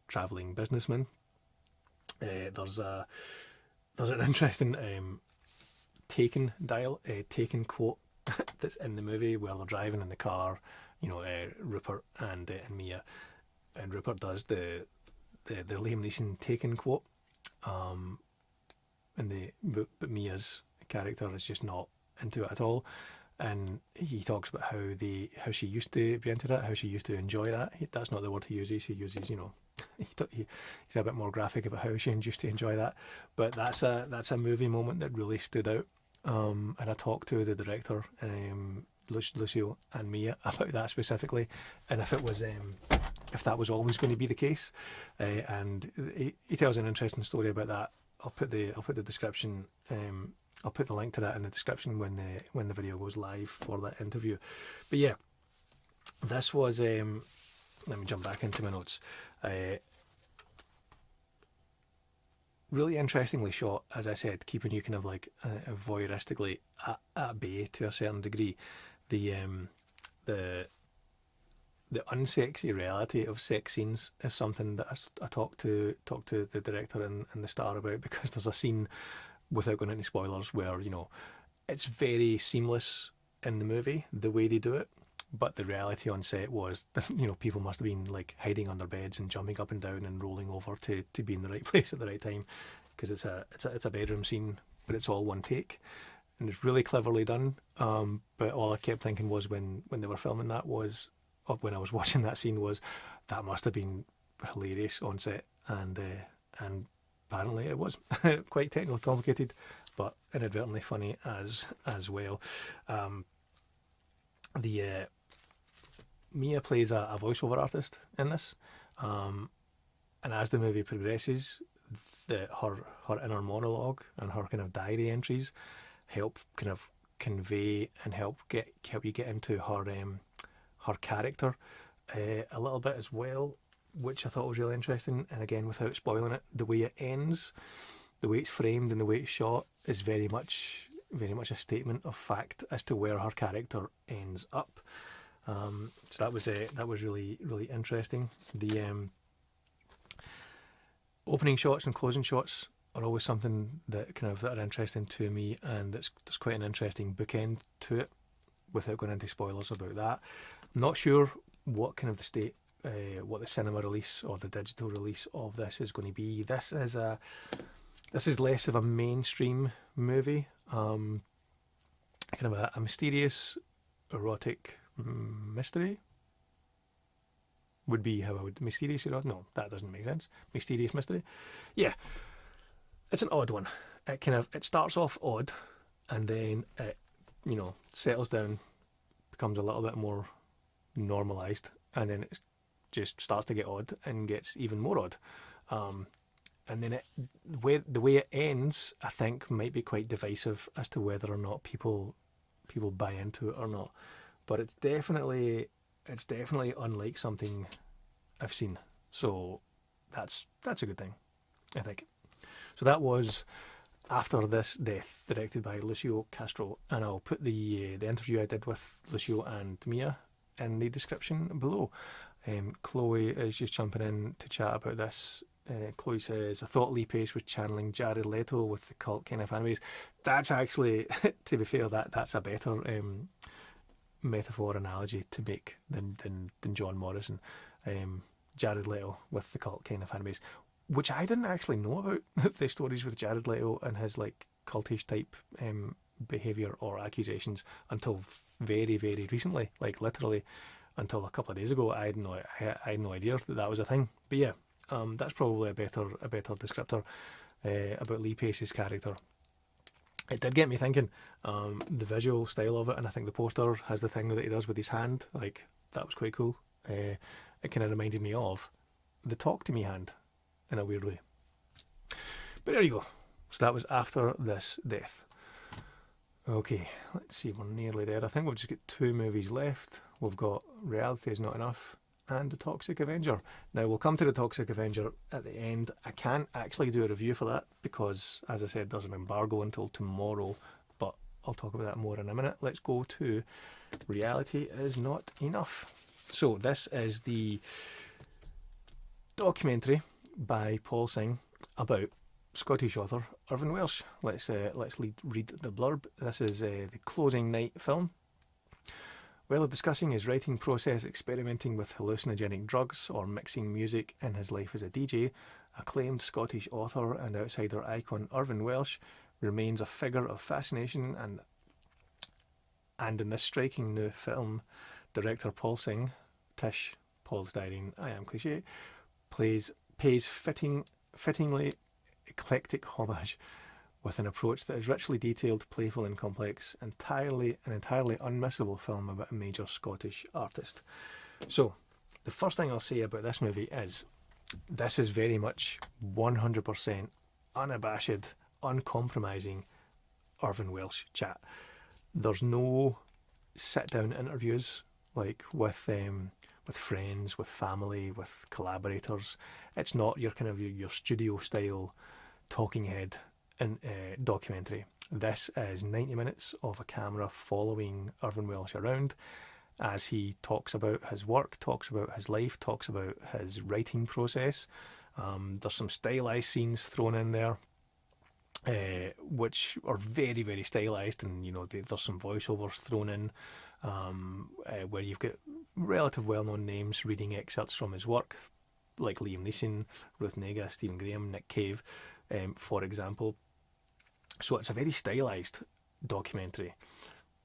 travelling businessman. There's an interesting Taken quote that's in the movie where they're driving in the car, Rupert and Mia, and Rupert does the Liam Neeson Taken quote, but Mia's character is just not into it at all. And he talks about how she used to be into that, how she used to enjoy that. That's not the word he uses. He uses, he's a bit more graphic about how she used to enjoy that. But that's a movie moment that really stood out. And I talked to the director, Lucio and Mia, about that specifically, and if that was always going to be the case. And he tells an interesting story about that. I'll put the description. I'll put the link to that in the description when the video goes live for that interview. But yeah, this was. Let me jump back into my notes. Really interestingly shot, as I said, keeping you kind of like voyeuristically at bay to a certain degree. The unsexy reality of sex scenes is something that I talked to the director and the star about, because there's a scene, without going into spoilers, where it's very seamless in the movie the way they do it, but the reality on set was that people must have been like hiding under beds and jumping up and down and rolling over to be in the right place at the right time, because it's a bedroom scene, but it's all one take, and it's really cleverly done. But all I kept thinking was when they were filming that was, or when I was watching that scene, was that must have been hilarious on set, and apparently it was quite technically complicated, but inadvertently funny as well. Mia plays a voiceover artist in this, and as the movie progresses, her inner monologue and her kind of diary entries help kind of convey and help you get into her character a little bit as well, which I thought was really interesting. And again, without spoiling it, the way it ends, the way it's framed and the way it's shot is very much a statement of fact as to where her character ends up. So that was really, really interesting. The opening shots and closing shots are always something that are interesting to me, and there's quite an interesting bookend to it, without going into spoilers about that. I'm not sure what kind of the state, what the cinema release or the digital release of this is going to be. This is less of a mainstream movie, kind of a mysterious, erotic mystery would be how I would. Mysterious erotic? No, that doesn't make sense. Mysterious mystery? Yeah. It's an odd one. It starts off odd, and then it, settles down, becomes a little bit more normalised, and then it just starts to get odd and gets even more odd. And then the way it ends, I think, might be quite divisive as to whether or not people buy into it or not. But it's definitely unlike something I've seen. So that's a good thing, I think. So that was After This Death, directed by Lucio Castro, and I'll put the interview I did with Lucio and Mia in the description below. Chloe is just jumping in to chat about this. Chloe says, I thought Lee Pace was channeling Jared Leto with the cult kind of fan base. That's actually, to be fair, that's a better metaphor analogy to make than John Morrison. Jared Leto with the cult kind of fan base, which I didn't actually know about the stories with Jared Leto and his like cultish type behaviour or accusations until very, very recently, like literally until a couple of days ago. I had no idea that was a thing. But yeah, that's probably a better descriptor about Lee Pace's character. It did get me thinking, the visual style of it, and I think the poster has the thing that he does with his hand, like that was quite cool. It kind of reminded me of the Talk to Me hand in a weird way. But there you go. So that was After This Death. Okay, let's see, we're nearly there. I think we've just got 2 movies left. We've got Reality Is Not Enough and The Toxic Avenger. Now, we'll come to The Toxic Avenger at the end. I can't actually do a review for that because, as I said, there's an embargo until tomorrow, but I'll talk about that more in a minute. Let's go to Reality Is Not Enough. So this is the documentary by Paul Singh about Scottish author Irvine Welsh. Let's read the blurb. This is the closing night film Whether discussing his writing process, experimenting with hallucinogenic drugs, or mixing music in his life as a DJ, acclaimed Scottish author and outsider icon Irvine Welsh remains a figure of fascination, and in this striking new film, director Paul Singh, Tish, Paul's Diary, I Am Cliché, pays fittingly eclectic homage with an approach that is richly detailed, playful and complex, an entirely unmissable film about a major Scottish artist. So, the first thing I'll say about this movie is, this is very much 100% unabashed, uncompromising Irvine Welsh chat. There's no sit-down interviews like with friends, with family, with collaborators. It's not your kind of your studio style talking head documentary. This is 90 minutes of a camera following Irvine Welsh around as he talks about his work, talks about his life, talks about his writing process. There's some stylized scenes thrown in there, which are very, very stylized, and there's some voiceovers thrown in where you've got relative well-known names reading excerpts from his work, like Liam Neeson, Ruth Negga, Stephen Graham, Nick Cave, for example. So it's a very stylized documentary,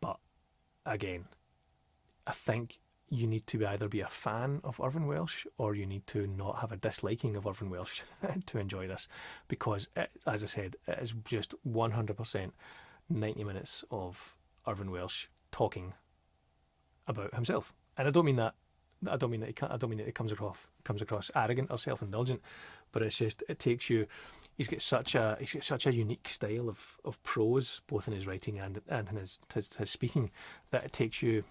but again, I think you need to either be a fan of Irvine Welsh or you need to not have a disliking of Irvine Welsh to enjoy this, because as I said, it is just 100% 90 minutes of Irvine Welsh talking about himself. And I don't mean that it comes across arrogant or self-indulgent, but it's just, it takes you. He's got such a unique style of prose, both in his writing and in his speaking, that it takes you,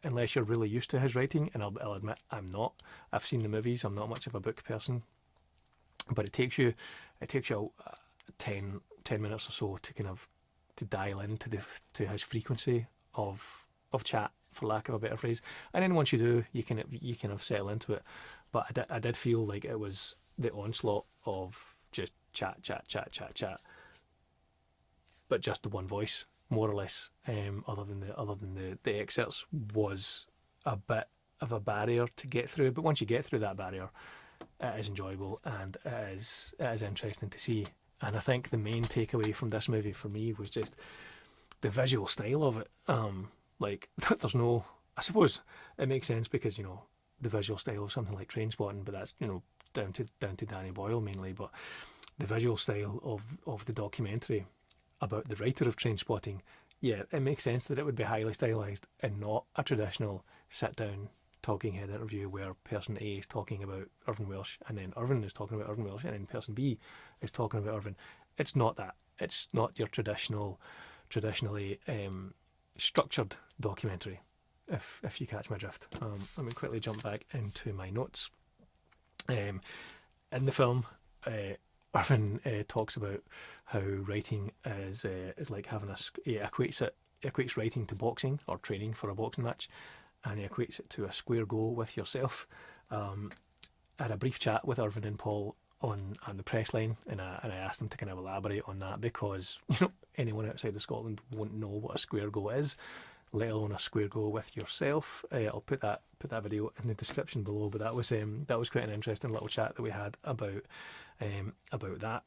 unless you're really used to his writing, and I'll admit I'm not. I've seen the movies. I'm not much of a book person, but it takes you 10 minutes or so to dial into to his frequency of chat, for lack of a better phrase. And then once you do, you kind of settle into it. But I did feel like it was the onslaught of just chat, but just the one voice, more or less. Other than the excerpts was a bit of a barrier to get through. But once you get through that barrier, it is enjoyable and it is interesting to see. And I think the main takeaway from this movie for me was just the visual style of it. Like, there's no, I suppose it makes sense because the visual style of something like Trainspotting, but that's down to Danny Boyle mainly. But the visual style of the documentary about the writer of Trainspotting, yeah, it makes sense that it would be highly stylized and not a traditional sit-down talking head interview where person A is talking about Irvine Welsh and then Irvine is talking about Irvine Welsh and then person B is talking about Irvine. It's not that. It's not your traditionally structured documentary, if you catch my drift. Let me quickly jump back into my notes. In the film, Irvine talks about how writing is like having he equates writing to boxing or training for a boxing match, and he equates it to a square goal with yourself. I had a brief chat with Irvine and Paul on the press line, and I asked them to kind of elaborate on that, because anyone outside of Scotland won't know what a square goal is, let alone a square goal with yourself. I'll put that video in the description below. But that was quite an interesting little chat that we had about that.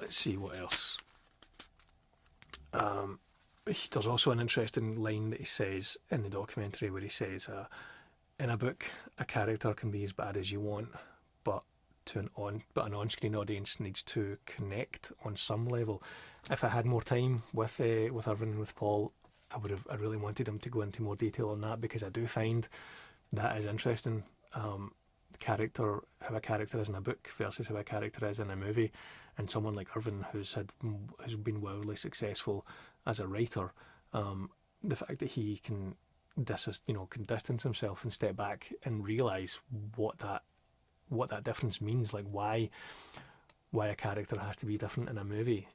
Let's see what else. There's also an interesting line that he says in the documentary where he says, in a book, a character can be as bad as you want, but an on-screen audience needs to connect on some level. If I had more time with Irvine and with Paul, I really wanted him to go into more detail on that, because I do find that is interesting. How a character is in a book versus how a character is in a movie, and someone like Irvine who's been wildly successful as a writer, the fact that he can distance himself and step back and realise what that difference means, like why a character has to be different in a movie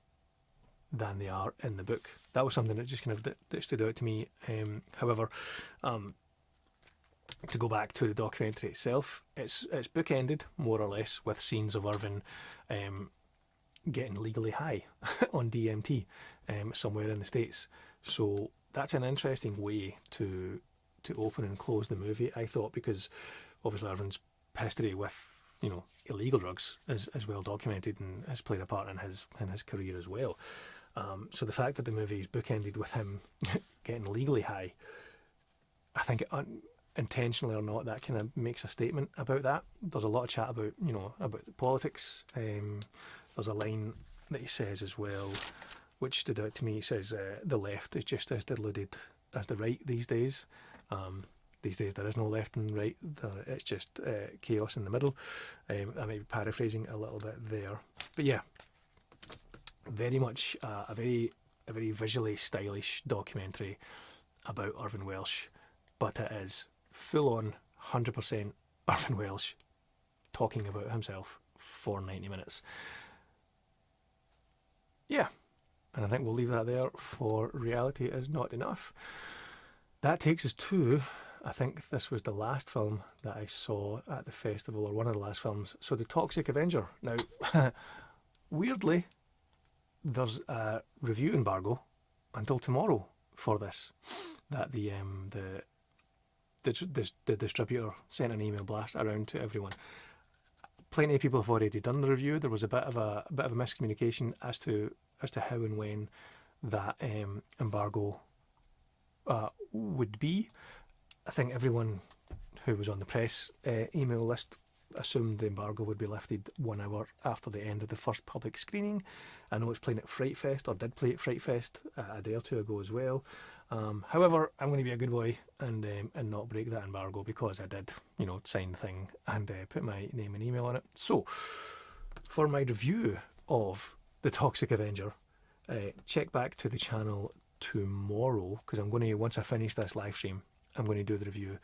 than they are in the book. That was something that just kind of that stood out to me. However, to go back to the documentary itself, it's bookended more or less with scenes of Irvine getting legally high on DMT somewhere in the States. So that's an interesting way to open and close the movie, I thought, because obviously Irvine's history with, you know, illegal drugs is well documented and has played a part in his career as well. So the fact that the movie is bookended with him getting legally high, I think intentionally or not, that kind of makes a statement about that. There's a lot of chat about, you know, about politics. There's a line that he says as well, which stood out to me. He says, the left is just as deluded as the right these days. These days there is no left and right, it's just chaos in the middle. I may be paraphrasing a little bit there. But yeah, very much a very visually stylish documentary about Irvine Welsh, but it is full on 100% Irvine Welsh talking about himself for 90 minutes. Yeah, and I think we'll leave that there for Reality Is Not Enough. That takes us to, I think this was the last film that I saw at the festival, or one of the last films. So The Toxic Avenger. Now, weirdly, there's a review embargo until tomorrow for this. That the distributor sent an email blast around to everyone. Plenty of people have already done the review. There was a bit of a miscommunication as to how and when that embargo would be. I think everyone who was on the press email list assumed the embargo would be lifted 1 hour after the end of the first public screening. I know it's playing at Fright Fest, or did play at Fright Fest a day or two ago as well. However, I'm going to be a good boy and not break that embargo, because I did, you know, sign the thing and put my name and email on it. So, for my review of The Toxic Avenger, check back to the channel tomorrow, because I'm going to, once I finish this live stream, I'm going to do the review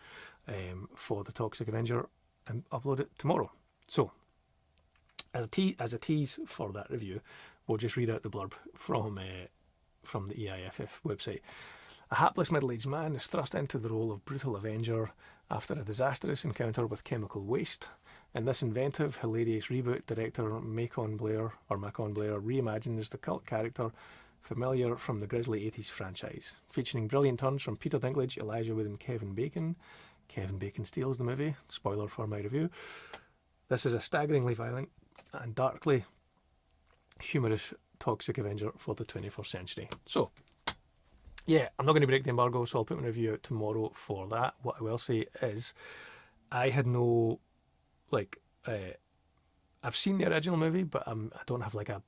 for The Toxic Avenger and upload it tomorrow. So, as a tease for that review, we'll just read out the blurb from the EIFF website. A hapless middle-aged man is thrust into the role of brutal avenger after a disastrous encounter with chemical waste. In this inventive, hilarious reboot, director Macon Blair reimagines the cult character familiar from the grisly 80s franchise, featuring brilliant turns from Peter Dinklage, Elijah Wood and Kevin Bacon. Kevin Bacon steals the movie. Spoiler for my review. This is a staggeringly violent and darkly humorous Toxic Avenger for the 21st century. So, yeah, I'm not going to break the embargo, so I'll put my review out tomorrow for that. What I will say is, I had no, I've seen the original movie, but I don't have like a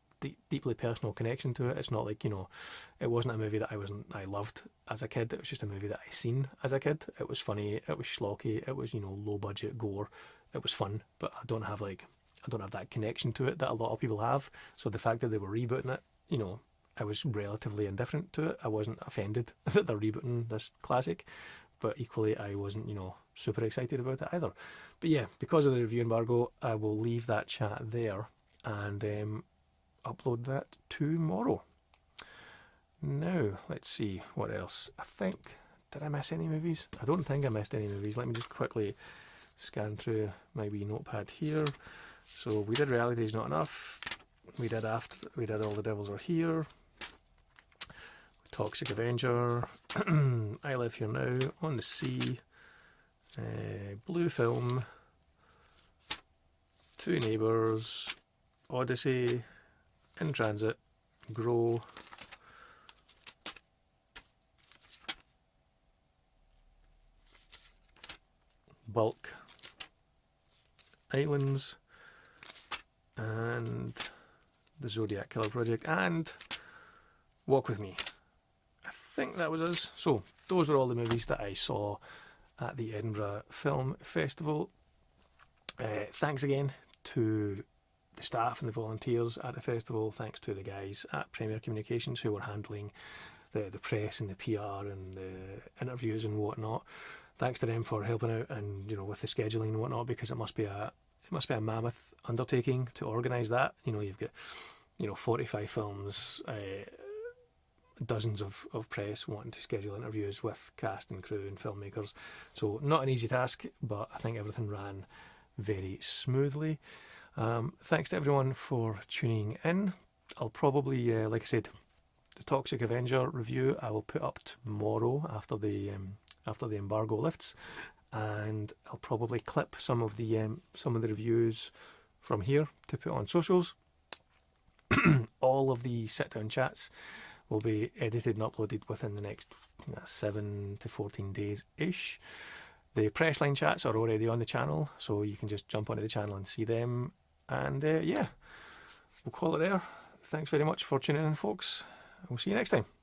deeply personal connection to it. It's not like, you know, it wasn't a movie that I loved as a kid. It was just a movie that I seen as a kid. It was funny, it was schlocky, it was, you know, low budget gore. It was fun, but I don't have that connection to it that a lot of people have. So the fact that they were rebooting it, you know, I was relatively indifferent to it. I wasn't offended that they're rebooting this classic, but equally I wasn't, you know, super excited about it either. But yeah, because of the review embargo, I will leave that chat there and upload that tomorrow. Now, let's see what else. I think, did I miss any movies? I don't think I missed any movies. Let me just quickly scan through my wee notepad here. So we did Reality Is Not Enough. We did All the Devils Are Here. Toxic Avenger. I Live Here Now. On the Sea. Blue Film. Two Neighbours. Odyssey. In Transit. Grow. Bulk. Islands. And the Zodiac Killer Project. And Walk With Me. I think that was us. So those were all the movies that I saw at the Edinburgh Film Festival. Thanks again to the staff and the volunteers at the festival. Thanks to the guys at Premier Communications who were handling the press and the PR and the interviews and whatnot. Thanks to them for helping out and, you know, with the scheduling and whatnot, because it must be a mammoth undertaking to organise that. You know, you've got, you know, 45 films, dozens of press wanting to schedule interviews with cast and crew and filmmakers. So not an easy task, but I think everything ran very smoothly. Thanks to everyone for tuning in. I'll probably, like I said, the Toxic Avenger review I will put up tomorrow after the embargo lifts, and I'll probably clip some of the reviews from here to put on socials. All of the sit-down chats will be edited and uploaded within the next 7 to 14 days-ish. The Pressline chats are already on the channel, so you can just jump onto the channel and see them. And yeah, we'll call it there. Thanks very much for tuning in, folks. We'll see you next time.